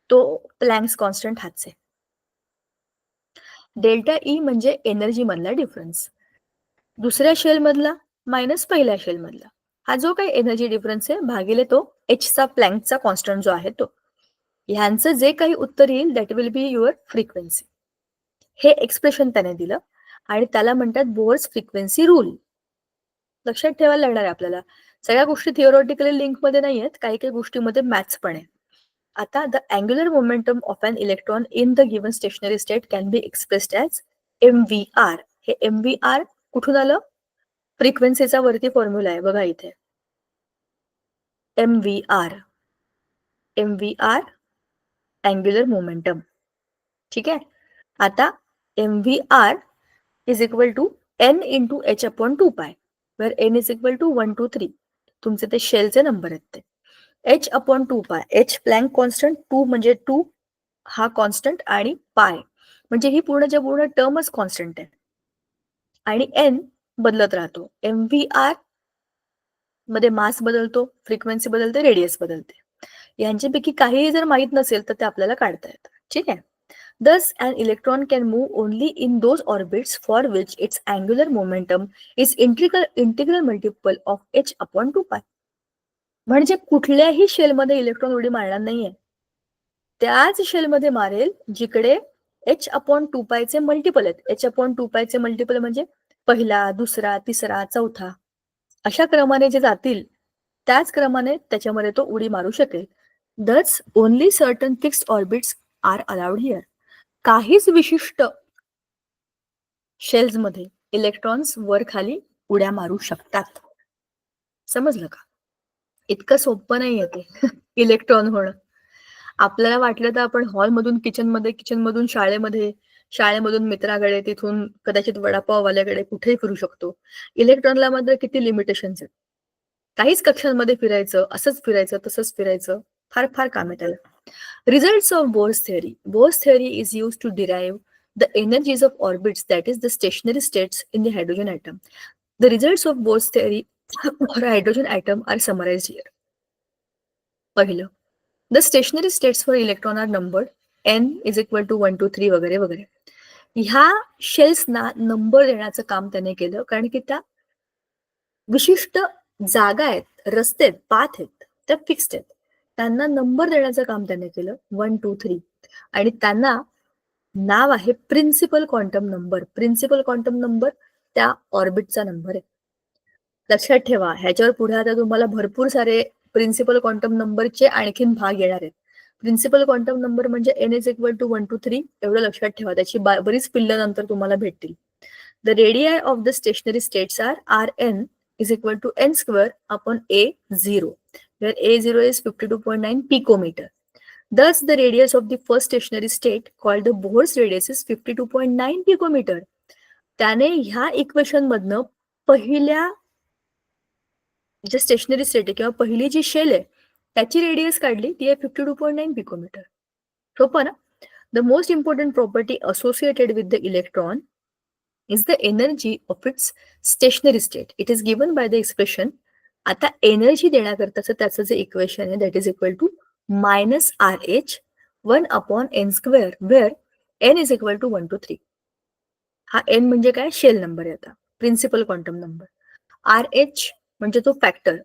तो प्लँक्स कॉन्स्टंट हाच आहे. डेल्टा ई म्हणजे एनर्जी मधला डिफरन्स, दुसऱ्या शेल मधला मायनस पहिल्या शेल मधला, हा जो काही एनर्जी डिफरन्स आहे भागिले तो एचचा प्लँकचा कॉन्स्टंट जो आहे तो. ह्यांचं जे काही उत्तर येईल that will be your frequency. हे एक्सप्रेशन त्याने दिलं आणि त्याला म्हणतात बोर्स फ्रिक्वेन्सी रूल. लक्षात ठेवायला लागणार आहे आपल्याला. सगळ्या गोष्टी थिओरॉटिकली लिंक मध्ये नाही आहेत, काही काही गोष्टीमध्ये मॅथ्स पण आहे. आता the angular momentum of an electron in the given stationary state can be expressed as MVR. हे MVR कुठून आलं? फ्रिक्वेन्सीचा वरती फॉर्म्युला आहे बघा इथे, MVR अँग्युलर मोमेंटम. ठीक आहे. आता MVR is equal to N into H upon 2π, where N is equal to 1 2 3. तुमचे ते शेलचे नंबर आहेत ते. H upon 2π, H Planck constant, 2 म्हणजे 2 हा कॉन्स्टंट आणि पाय म्हणजे ही पूर्णच्या पूर्ण टर्मच कॉन्स्टंट आहे आणि N बदलत राहतो. MVR मध्ये मास बदलतो, फ्रिक्वेन्सी बदलते, रेडियस बदलते. यांच्यापैकी काहीही जर माहित नसेल तर ते आपल्याला काढता येतं. ठीक आहे. Thus, an electron can move only in those orbits for which its angular momentum is integral multiple of h upon 2π. म्हणजे कुठल्याही शेलमध्ये इलेक्ट्रॉन उडी मारणार नाहीये, त्याच शेलमध्ये मारेल जिकडे h अपॉन 2π चे मल्टिपल आहेत. h अपॉन 2π चे मल्टिपल म्हणजे पहिला, दुसरा, तिसरा, चौथा, अशा क्रमाने जे जातील त्याच क्रमाने त्याच्यामध्ये तो उडी मारू शकेल. Thus, only certain fixed orbits are allowed here. काहीच विशिष्ट शेल्स मध्ये इलेक्ट्रॉन्स वर खाली उड्या मारू शकतात. समजलं का? इतकं सोपं नाहीये ते इलेक्ट्रॉन होणं. आपल्याला वाटलं तर आपण हॉलमधून किचनमध्ये, किचनमधून शाळेमध्ये, शाळेमधून मित्राकडे, तिथून कदाचित वडापाववाल्याकडे कुठेही फिरू शकतो. इलेक्ट्रॉनला मात्र किती लिमिटेशन्स आहेत. काहीच कक्षांमध्ये फिरायचं, असंच फिरायचं, तसंच फिरायचं, फार फार काम आहे त्याला. Results of Bohr's theory. Bohr's theory is used to derive the energies of orbits, that is the stationary states in the hydrogen atom. The results of Bohr's theory for hydrogen atom are summarized here. पहिलं, the stationary states for electron are numbered. N is equal to 1 2 3 वगैरे वगैरे. ह्या शेल्सना number देण्याचं काम त्याने केलं, कारण की त्या विशिष्ट जागा आहेत, रस्ते आहेत, पाथ आहेत, त्या फिक्स्ड आहेत. त्यांना नंबर देण्याचं काम त्याने केलं 1 2 3 आणि त्यांना नाव आहे principal quantum number. Principal quantum number त्या ऑर्बिटचा नंबर आहे. लक्षात ठेवा, ह्याच्यावर पुढे आता तुम्हाला भरपूर सारे प्रिन्सिपल क्वांटम नंबरचे आणखीन भाग येणार आहेत. प्रिन्सिपल क्वांटम नंबर म्हणजे N इज इक्वल टू 1 2 3 एवढं लक्षात ठेवा. त्याची बरीच पिल्लं नंतर तुम्हाला भेटतील. The radii of the stationary states are Rn is equal to n square upon A0, where A0 is 52.9 picometer. Thus, the radius of the first stationary state, called the Bohr's radius, is 52.9 picometer. त्याने ह्या equation मधनं पहिल्या जे stationery state आहे किंवा पहिली जी shell आहे त्याची रेडियस काढली, ती आहे 52.9 पिकोमीटर. सोपं ना? The most important property associated with the electron is the energy of its stationary state. It is given by the expression. आता एनर्जी देण्याकरताचं त्याचं जे इक्वेशन आहे that is equal to minus RH 1 upon n square, where n is equal to 1 2 3. हा n म्हणजे काय? Shell number आहे. आता प्रिन्सिपल क्वांटम नंबर. RH म्हणजे तो फॅक्टर,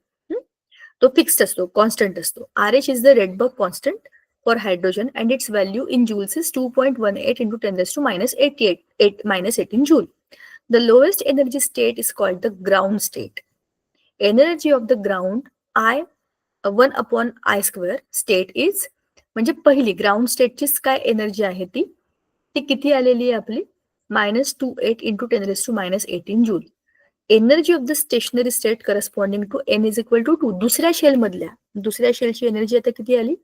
तो फिक्स्ड असतो, कॉन्स्टंट असतो. RH is the Rydberg constant for hydrogen and it's value in joules is 2.18 into 10 raised to -18 joule. The lowest energy state is called the ground state. Energy of the ground I 1 upon I square state is, म्हणजे पहिली ground स्टेटचीच काय energy आहे ती किती आलेली आहे आपली -28 into 10 raised to -18 joule. Energy of the stationary state corresponding to n is equal to 2. दुसऱ्या शेलची एनर्जी आता किती आली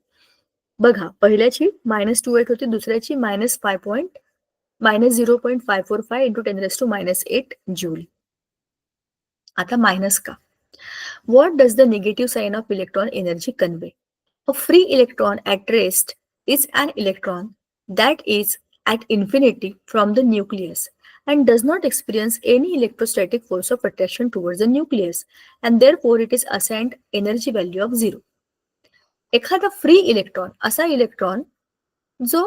बघा, पहिल्याची -28 होती, दुसऱ्याची -0.545 into 10 raised to -8 जूल. आता मायनस का? What does the negative sign of electron energy convey? A free electron at rest is an electron that is at infinity from the nucleus and does not experience any electrostatic force of attraction towards the nucleus, and therefore it is assigned energy value of 0. एखादा free electron असा electron जो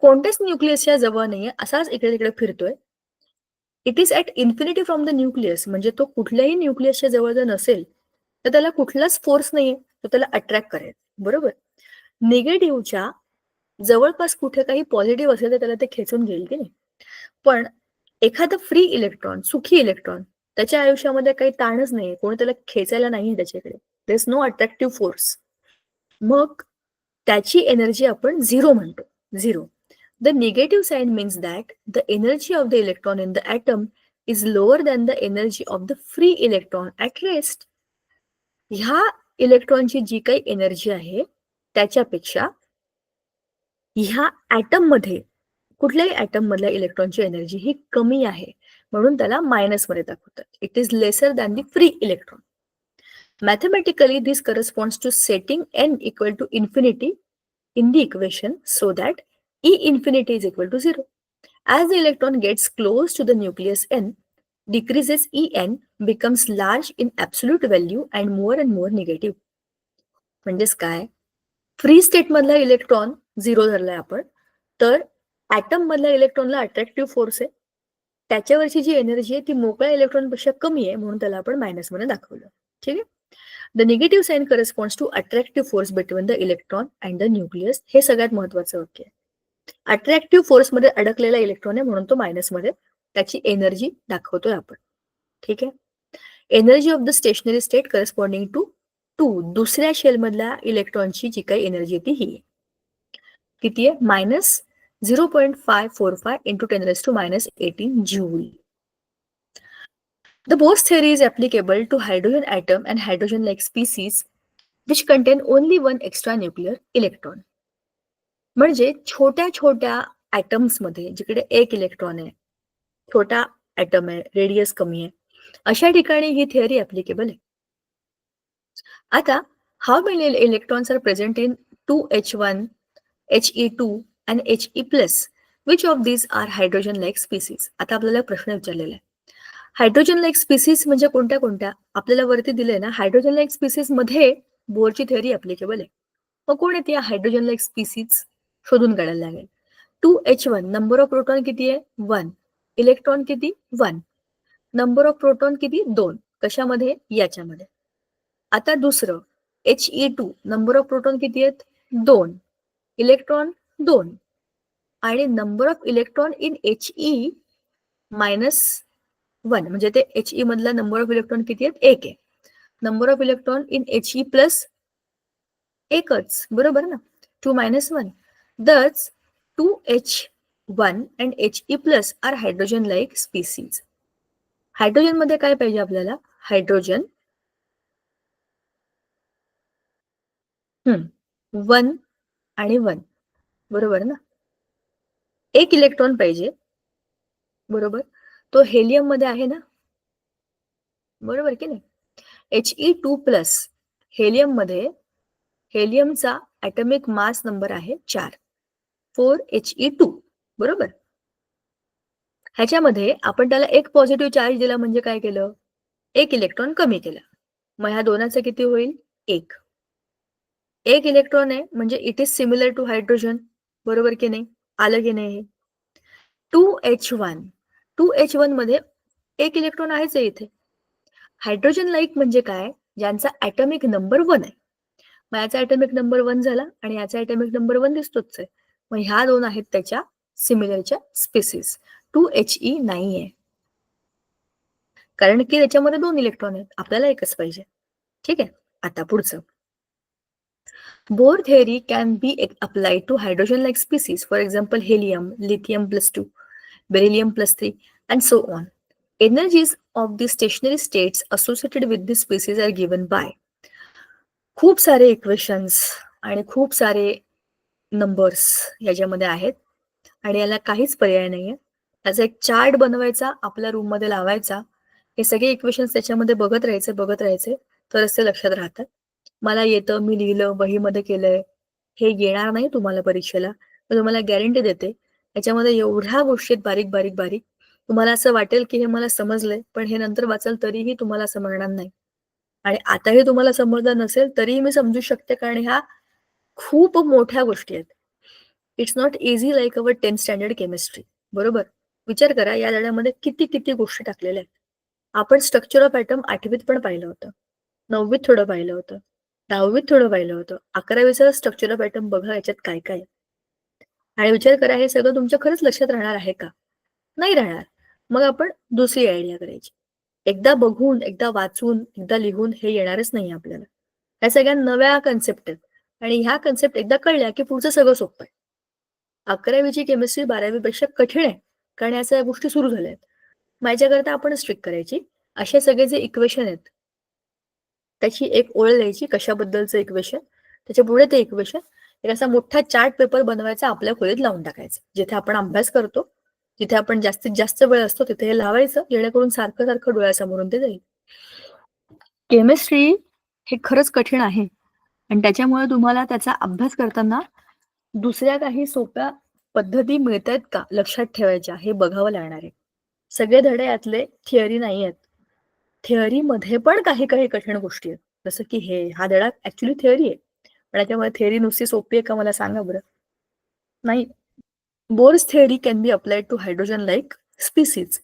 कोणत्याच न्यूक्लियसच्या जवळ नाहीये, असाच इकडे तिकडे फिरतोय. It is at infinity from the nucleus, म्हणजे तो कुठल्याही न्यूक्लियसच्या जवळ जर नसेल तर त्याला कुठलाच फोर्स नाहीये, तो त्याला अट्रॅक्ट करेल. बरोबर. निगेटिव्हच्या जवळपास कुठे काही पॉझिटिव्ह असेल तर त्याला ते खेचून घेईल की नाही. पण एखादं फ्री इलेक्ट्रॉन, सुखी इलेक्ट्रॉन, त्याच्या आयुष्यामध्ये काही ताणच नाहीये, कोणी त्याला खेचायला नाहीये त्याच्याकडे, there is no attractive force. मग त्याची एनर्जी आपण 0 म्हणतो. 0. The negative sign means that the energy of the electron in the atom is lower than the energy of the free electron at rest. ह्या इलेक्ट्रॉनची जी काही एनर्जी आहे त्याच्यापेक्षा ह्या ॲटम मध्ये, कुठल्याही ॲटम मधल्या इलेक्ट्रॉनची एनर्जी ही कमी आहे, म्हणून त्याला मायनस मध्ये दाखवतात. It is lesser than the free electron. Mathematically, this corresponds to setting n equal to infinity in the equation so that E infinity is equal to 0. As the electron gets close to the nucleus n, decreases En becomes large in absolute value and more negative. म्हणजेच काय, free state मधला electron 0 धरलाय आपण, तर item मधल्या इलेक्ट्रॉनला attractive force आहे, त्याच्यावरची जी energy आहे ती मोकळ्या इलेक्ट्रॉनपेक्षा कमी आहे, म्हणून त्याला आपण मायनस मध्ये दाखवलं. ठीक आहे. The negative sign corresponds to attractive force between the electron and the nucleus. हे सगळ्यात महत्वाचं वाक्य आहे. अट्रॅक्टिव्ह फोर्स मध्ये अडकलेला इलेक्ट्रॉन आहे, म्हणून तो मायनस मध्ये त्याची एनर्जी दाखवतोय आपण. ठीक आहे. Energy of the stationary state corresponding to 2, दुसऱ्या शेल मधल्या इलेक्ट्रॉनची जी काही एनर्जी ती ही किती आहे -0.545 into 10 raised to -18 joule. The Bohr's theory is applicable to hydrogen atom and hydrogen-like species which contain only one extra nuclear electron. म्हणजे छोट्या छोट्या ॲटम्स मध्ये जिकडे एक इलेक्ट्रॉन आहे, छोटा ॲटम आहे, रेडियस कमी आहे, अशा ठिकाणी ही थिअरी ऍप्लिकेबल आहे. आता how many electrons are present in 2H1, He2 and He+, which of these are hydrogen like species? आता आपल्याला प्रश्न विचारलेला आहे. हायड्रोजन लाईक स्पीसीज म्हणजे कोणत्या कोणत्या आपल्याला वरती दिलंय ना. हायड्रोजन लाईक स्पीसीज मध्ये बोरची थेअरी ऍप्लिकेबल आहे. मग कोण येते हायड्रोजन लाईक स्पीसीज शोधून काढायला लागेल. 2H1 नंबर ऑफ प्रोटॉन किती आहे 1, इलेक्ट्रॉन किती 1, नंबर ऑफ प्रोटॉन किती 2, कशामध्ये याच्यामध्ये. आता दुसरं He2 नंबर ऑफ प्रोटॉन किती आहेत 2, इलेक्ट्रॉन 2, आणि number of electron in He -1 म्हणजे ते He मधला नंबर ऑफ इलेक्ट्रॉन किती आहेत 1 आहे. Number of electron in He+ एकच, बरोबर ना. 2 - 1. Thus 2H1 and He+ are hydrogen like species. Hydrogen मध्ये काय पाहिजे आपल्याला, हायड्रोजन 1 आणि 1, बरोबर ना. एक इलेक्ट्रॉन पाहिजे, बरोबर. तो हेलियम मध्ये आहे ना, बरोबर की नाही. He2+ हेलियम मध्ये, हेलियमचा ऍटॉमिक मास नंबर आहे 4, 4He2, बरोबर. ह्याच्यामध्ये आपण त्याला एक पॉझिटिव्ह चार्ज दिला म्हणजे काय केलं, एक इलेक्ट्रॉन कमी केला. मग ह्या दोनाचं किती होईल 1. एक इलेक्ट्रॉन आहे म्हणजे it is similar two hydrogen, बरोबर की नाही. आलं की नाही. 2H1 मध्ये एक इलेक्ट्रॉन आहेच आहे इथे. हायड्रोजन लाईक म्हणजे काय? ज्यांचा ॲटॉमिक नंबर 1 आहे. मग याचा ॲटॉमिक नंबर 1 झाला आणि याचा ॲटॉमिक नंबर 1 दिसतोच आहे. मग ह्या 2 आहेत त्याच्या सिमिलरच्या स्पेसिस. 2He नाहीये. कारण की त्याच्यामध्ये 2 इलेक्ट्रॉन आहेत. आपल्याला एकच पाहिजे. ठीक आहे? आता पुढचं. Bohr theory can be applied to hydrogen-like species, for example, helium, lithium +2, beryllium +3, and so on. Energies of the stationary states associated with this species are given by खूप सारे इक्वेशन्स आणि खूप सारे नंबर्स याच्यामध्ये आहेत आणि याला काहीच पर्याय नाहीये. त्याचा एक चार्ट बनवायचा, आपल्या रूममध्ये लावायचा. हे सगळे इक्वेशन्स त्याच्यामध्ये बघत राहायचे तरच ते लक्षात राहतात. मला येतं, मी लिहिलं, वहीमध्ये केलंय. हे येणार नाही तुम्हाला परीक्षेला. पण तुम्हाला गॅरंटी देते. याच्यामध्ये एवढ्या गोष्टी आहेत बारीक. तुम्हाला असं वाटेल की हे मला समजलंय, पण हे नंतर वाचाल तरीही तुम्हाला समजणार नाही. आणि आताही तुम्हाला समजलं नसेल तरीही मी समजू शकते, कारण ह्या खूप मोठ्या गोष्टी आहेत. It's not easy like our 10th standard chemistry. बरोबर? विचार करा या धड्यामध्ये किती गोष्टी टाकलेल्या आहेत. आपण स्ट्रक्चर ऑफ ॲटम 8वीत पण पाहिलं होतं. 9वीत थोडं पाहिलं होतं. 10वीत थोडं पाहिलं होतं. 11वीचं स्ट्रक्चर ऑफ ॲटम बघा याच्यात काय आहे. आणि विचार करा हे सगळं तुमच्या खरंच लक्षात राहणार आहे का? नाही राहणार. मग आपण दुसरी आयडिया करायची. एकदा बघून, एकदा वाचून, एकदा लिहून हे येणारच नाही आपल्याला. ह्या सगळ्या नव्या कन्सेप्ट आहेत आणि ह्या कन्सेप्ट एकदा कळल्या की पुढचं सगळं सोपं आहे. 11वीची केमिस्ट्री 12वीपेक्षा कठीण आहे, कारण या सगळ्या गोष्टी सुरू झाल्या आहेत. मग याच्याकरता आपणच ट्रिक करायची. असे सगळे जे इक्वेशन आहेत त्याची एक ओळ लिहायची, कशाबद्दलचं इक्वेशन, त्याच्या पुढे ते इक्वेशन, एक असा मोठा चार्ट पेपर बनवायचा, आपल्या खोलीत लावून टाकायचा. जिथे आपण अभ्यास करतो, जिथे आपण जास्तीत जास्त वेळ असतो तिथे हे लावायचं, जेणेकरून सारखं डोळ्यासमोरून ते जाईल. केमिस्ट्री हे खरंच कठीण आहे आणि त्याच्यामुळे तुम्हाला त्याचा अभ्यास करताना दुसऱ्या काही सोप्या पद्धती मिळतायत का लक्षात ठेवायच्या हे बघावं लागणार आहे. सगळे धडे यातले थिअरी नाही आहेत. थिअरीमध्ये पण काही कठीण गोष्टी आहेत. जसं की हा धडा ऍक्च्युली थिअरी आहे. पण याच्यामध्ये थिअरी नुसती सोपी आहे का मला सांगा बरं? नाही. Bohr's theory can be applied to hydrogen-like species.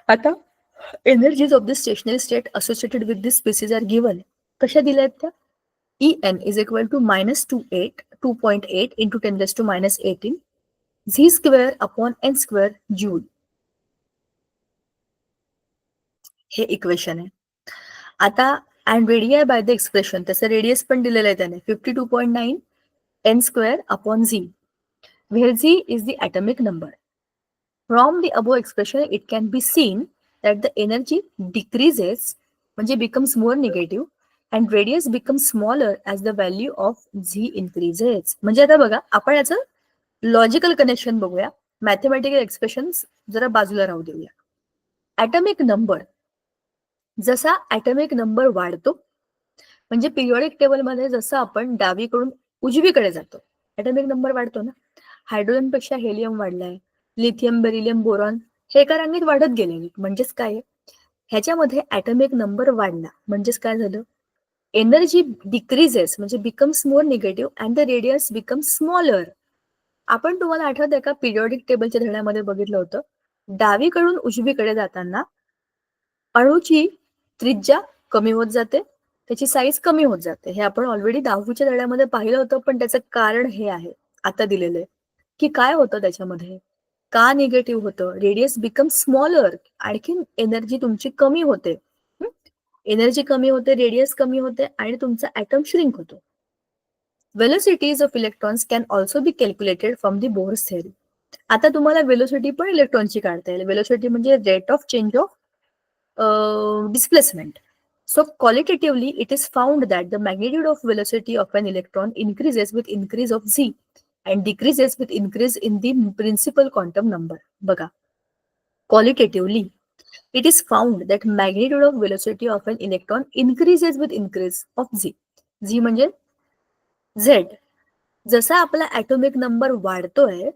आता energies of the stationary state associated with this species are given. कशा दिल्या आहेत त्या? En is equal to -2.8 into 10⁻18 z square upon n square joule. हे इक्वेशन आहे. आता and रेडियाय by the expression, त्याचं radius पण दिलेलं आहे त्याने 52.9 n square upon z, where z is the atomic number. From the above expression, it can be seen that the energy decreases, म्हणजे becomes more negative, and radius becomes smaller as the value of z increases. म्हणजे आता बघा, आपण याचं logical connection बघूया. Mathematical expressions जरा बाजूला राहू देऊया. ॲटॉमिक नंबर, जसा ॲटॉमिक नंबर वाढतो, म्हणजे पिरियॉडिक टेबलमध्ये जसं आपण डावीकडून उजवीकडे जातो, ॲटॉमिक नंबर वाढतो ना. हायड्रोजनपेक्षा हेलियम वाढलाय, लिथियम, बेरिलियम, बोरॉन हे एका रांगेत वाढत गेलेले. म्हणजेच काय, ह्याच्यामध्ये ॲटॉमिक नंबर वाढला म्हणजेच काय झालं, एनर्जी डिक्रीजेस म्हणजे becomes more negative and the radius becomes smaller. आपण तुम्हाला आठवत आहे का, पिरियॉडिक टेबलच्या धड्यामध्ये बघितलं होतं, डावीकडून उजवीकडे जाताना अणूची त्रिज्या कमी होत जाते, त्याची साईज कमी होत जाते. हे आपण ऑलरेडी 10वीच्या धड्यामध्ये पाहिलं होतं, पण त्याचं कारण हे आहे आता दिलेलं आहे की काय होतं त्याच्यामध्ये, का निगेटिव्ह होतं, रेडियस बिकम स्मॉलर, आणखी एनर्जी तुमची कमी होते. एनर्जी कमी होते, रेडियस कमी होते आणि तुमचा ॲटम श्रिंक होतो. Velocities of electrons can also be calculated from the Bohr's theory. आता तुम्हाला वेलोसिटी पण इलेक्ट्रॉनची काढता येईल. वेलोसिटी म्हणजे rate of change of displacement. So qualitatively, it is found that the magnitude of velocity of an electron increases with increase of z and decreases with increase in the principal quantum number. बघा, qualitatively, it is found that magnitude of velocity of an electron increases with increase of z. z म्हणजे z. जसा आपला atomic number वाढतोय,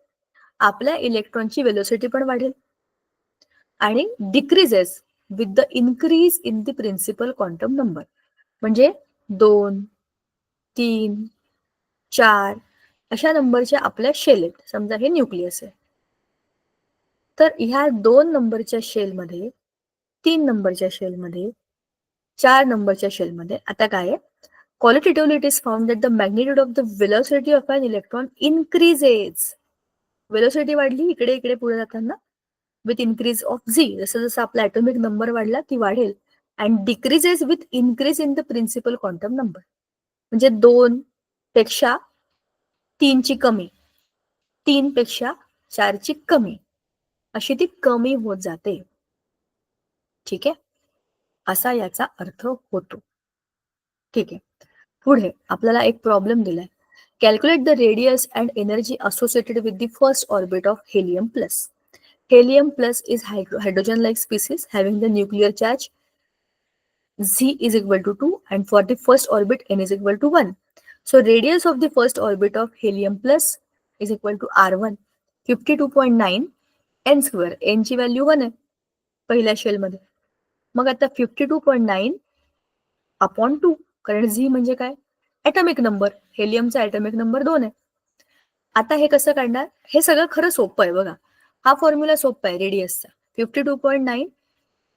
आपल्या इलेक्ट्रॉनची velocity पण वाढेल आणि decreases with the increase in the principal quantum number. म्हणजे 2, 3, 4 अशा नंबरच्या आपल्या शेल आहेत. समजा हे न्यूक्लियस आहे, तर ह्या 2 नंबरच्या शेलमध्ये 3 नंबरच्या शेलमध्ये, 4 नंबरच्या शेलमध्ये आता काय आहे, qualitatively it is found that the magnitude of the velocity of an electron increases. Velocity वाढली इकडे इकडे पुढे जाताना विथ इन्क्रीज ऑफ झी, जसं जसं आपला ॲटॉमिक नंबर वाढला ती वाढेल, and decreases with increase in the principal quantum number. म्हणजे 2 पेक्षा 3 ची कमी, 3 पेक्षा 4 ची कमी, अशी ती कमी होत जाते. ठीक आहे, असा याचा अर्थ होतो. ठीक आहे, पुढे आपल्याला एक प्रॉब्लेम दिलाय. Calculate the radius and energy associated with the first orbit of helium plus. Helium plus is hydrogen-like species having the nuclear charge Z is equal to 2, and for the first orbit N is equal to 1. So radius of the first orbit of helium plus is equal to R1, 52.9 N square. N ची value 1 आहे पहिल्या शेलमध्ये. मग आता 52.9 upon 2, कारण Z म्हणजे काय, atomic number. हेलियमचा atomic number 2 आहे. आता हे कसं काढणार, हे सगळं खरं सोपं आहे बघा. हा फॉर्म्युला सोपा आहे रेडियसचा. 52.9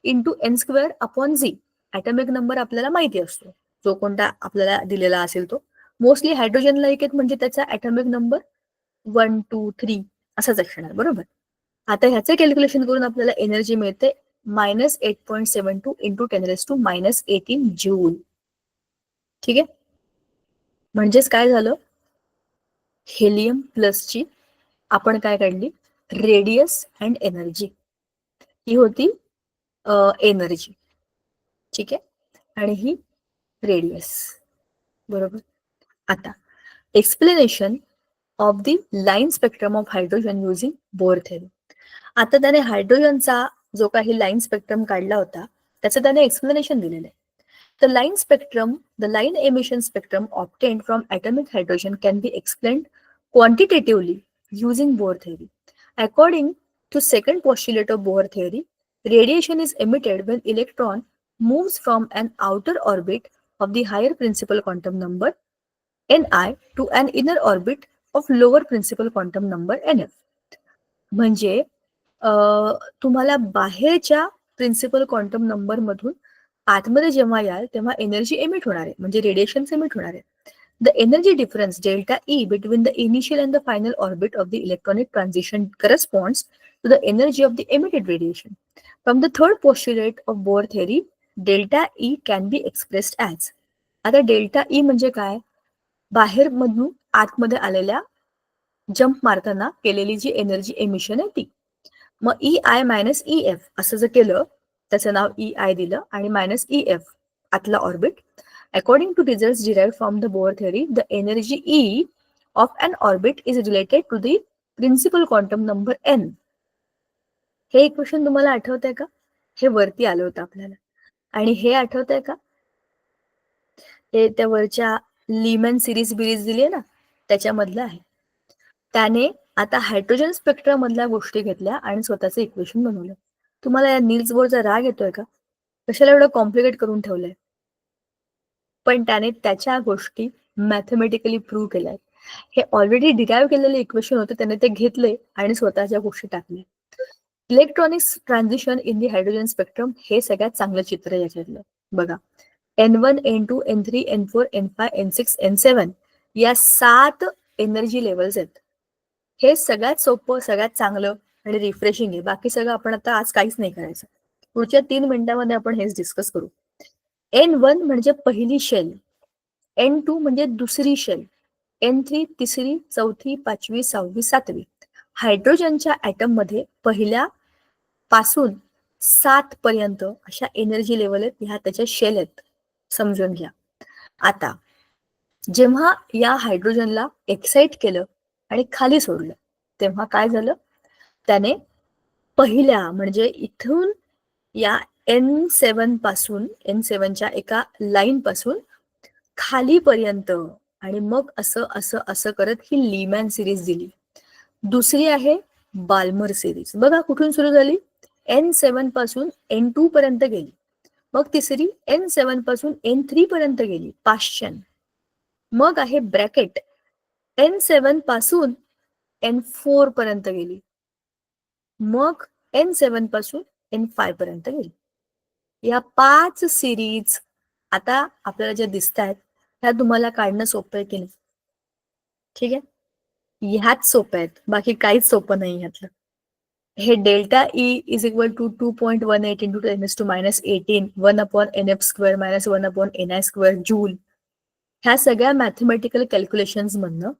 into N square upon Z. Atomic number आपल्याला माहिती असतो, जो कोणता आपल्याला दिलेला असेल तो. मोस्टली हायड्रोजनला एक म्हणजे त्याचा ॲटॉमिक नंबर 1, 2, 3 असाच असणार, बरोबर. आता ह्याचे कॅल्क्युलेशन करून आपल्याला एनर्जी मिळते -8.72 इंटू 10⁻⁻18 जूल. ठीक आहे, म्हणजेच काय झालं, हेलियम प्लसची आपण काय काढली, रेडियस अँड एनर्जी. ही होती एनर्जी. ठीक आहे, आणि ही रेडियस, बरोबर. आता explanation of the line spectrum of hydrogen using bore theory. आता त्याने हायड्रोजनचा जो काही लाईन स्पेक्ट्रम काढला होता त्याचं त्याने एक्सप्लेनेशन दिलेलं आहे. The line emission spectrum obtained from atomic hydrogen can be explained quantitatively using Bohr theory. According to second postulate of Bohr theory, radiation is emitted when electron moves from an outer orbit of the higher principal quantum number Ni to an inner orbit of lower principal quantum number Nf. म्हणजे तुम्हाला बाहेरच्या principal quantum number मधून आतमध्ये जेव्हा याल तेव्हा energy emit होणार आहे, म्हणजे रेडिएशन एमिट होणार आहे. The energy difference delta E between the initial and the final orbit of the electronic transition corresponds to the energy of the emitted radiation. From the third postulate of Bohr theory, delta E can be expressed as. आता delta E म्हणजे काय, बाहेर मधून आतमध्ये आलेल्या jump मारताना केलेली जी energy emission आहे ती. मग E I minus E F असं जर केलं, त्याचं नाव ई आय दिलं आणि मायनस ई एफ आतला orbit. According to result derived from the Bohr theory, the energy E of an orbit is related to the principal quantum number N. हे equation तुम्हाला आठवत आहे का, हे वरती आलं होतं आपल्याला. आणि हे आठवत आहे का, हे त्या वरच्या लीमन सिरीज बिरीज दिली आहे ना त्याच्यामधलं आहे. त्याने आता हायड्रोजन स्पेक्ट्रम मधल्या गोष्टी घेतल्या आणि स्वतःचं इक्वेशन बनवलं. तुम्हाला या नील्स बोरचा राग येतोय का, कशाला एवढं कॉम्प्लिकेट करून ठेवलंय. पण त्याने त्याच्या गोष्टी मॅथमॅटिकली प्रूव्ह केल्या. हे ऑलरेडी डिराईव्ह केलेले इक्वेशन होते, त्याने ते घेतले आणि स्वतःच्या गोष्टी टाकल्या. Electronics transition in the hydrogen spectrum हे सगळ्यात चांगलं चित्र याच्यातलं बघा. N1, N2, N3, N4, N5, N6, N7 या 7 एनर्जी लेवल्स आहेत. हे सगळ्यात सोपं, सगळ्यात चांगलं आणि रिफ्रेशिंग आहे. बाकी सगळं आपण आता आज काहीच नाही करायचं. पुढच्या 3 मिनिटांमध्ये आपण हेच डिस्कस करू. N1 म्हणजे पहिली शेल, N2 म्हणजे दुसरी शेल, N3 तिसरी, चौथी, पाचवी, सहावी, सातवी. हायड्रोजनच्या ॲटम मध्ये पहिल्या पासून 7 पर्यंत अशा एनर्जी लेवल आहेत, ह्या त्याच्या शेल आहेत, समजून घ्या. आता जेव्हा या हायड्रोजनला एक्साइट केलं आणि खाली सोडलं तेव्हा काय झालं, त्याने पहिल्या म्हणजे इथून या N7 पासून, N7च्या एका लाईन पासून खालीपर्यंत आणि मग असं असं असं करत ही लीमॅन सिरीज दिली. दुसरी आहे बाल्मर सिरीज. बघा कुठून सुरू झाली, N7 पासून N2 पर्यंत गेली. मग तिसरी N7 पासून N3 पर्यंत गेली, पाश्चन. मग आहे ब्रॅकेट, N7 पासून N4 पर्यंत गेली. मग N7 पासून N5 पर्यंत गेली. या 5 सिरीज आता आपल्याला ज्या दिसत आहेत त्या तुम्हाला काढणं सोपं आहे की नाही? ठीक आहे, ह्याच सोप्या आहेत, बाकी काहीच सोपं नाही ह्यातलं. हे delta E is equal to 2.18 into 10⁻18 1/nf² minus 1/ni² joule, ह्या सगळ्या मॅथमॅटिकल कॅल्क्युलेशन्स मधनं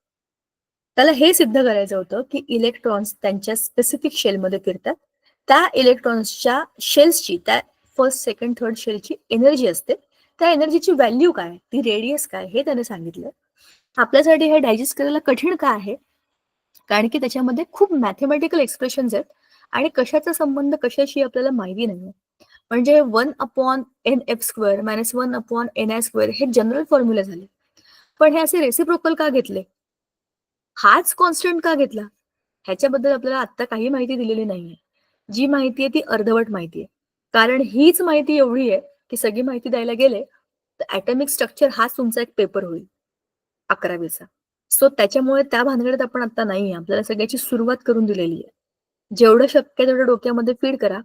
त्याला हे सिद्ध करायचं होतं की इलेक्ट्रॉन्स त्यांच्या स्पेसिफिक शेलमध्ये फिरतात, त्या इलेक्ट्रॉन्सच्या शेल्सची, त्या फर्स्ट सेकंड थर्ड शेलची एनर्जी असते, त्या एनर्जीची व्हॅल्यू काय, ती रेडियस काय, हे त्याने सांगितलं. आपल्यासाठी हे डायजेस्ट करायला कठीण का आहे? कारण की त्याच्यामध्ये खूप मॅथमॅटिकल एक्सप्रेशन्स आहेत आणि कशाचा संबंध कशाशी आपल्याला माहिती नाही. म्हणजे 1/nf² मायनस 1/ni² हे जनरल फॉर्म्युला झाले, पण हे असे रेसिप्रोकल का घेतले, हाच कॉन्स्टंट का घेतला, ह्याच्याबद्दल आपल्याला आता काही माहिती दिलेली नाहीये. जी माहिती आहे ती अर्धवट माहिती आहे, कारण हीच माहिती एवढी आहे की सगळी माहिती द्यायला गेले तर ॲटॉमिक स्ट्रक्चर हाच तुमचा एक पेपर होईल 11वीचा. सो त्याच्यामुळे त्या भानगडीत आपण आता नाहीये, आपल्याला सगळ्याची सुरुवात करून दिलेली आहे. जेवढं शक्य तेवढं डोक्यामध्ये फीड करा,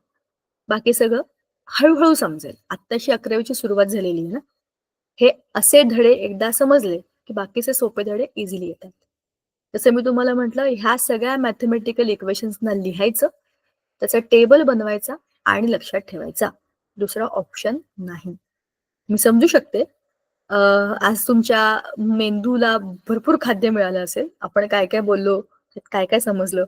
बाकी सगळं हळूहळू समजेल. आत्ताशी 11वीची सुरुवात झालेली आहे ना, हे असे धडे एकदा समजले की बाकीचे सोपे धडे इझिली येतात. जसं मी तुम्हाला म्हटलं, ह्या सगळ्या मॅथमॅटिकल इक्वेशन्सना लिहायचं, त्याचा टेबल बनवायचा आणि लक्षात ठेवायचा, दुसरा ऑप्शन नाही. मी समजू शकते आज तुमच्या मेंदूला भरपूर खाद्य मिळालं असेल, आपण काय काय बोललो, काय काय समजलं,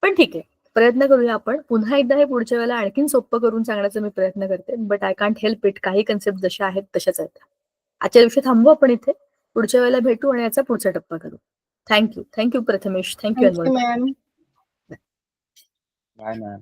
पण ठीक आहे, प्रयत्न करूया आपण पुन्हा एकदा हे पुढच्या वेळेला आणखीन सोपं करून सांगण्याचा मी प्रयत्न करते. But I can't help it, काही कन्सेप्ट जशा आहेत तशाच आहेत. आजच्या दिवशी थांबू आपण इथे, पुढच्या वेळेला भेटू आणि याचा पुढचा टप्पा करू. Thank you Prathamesh, thank you
thank you ma'am.
Bye ma'am.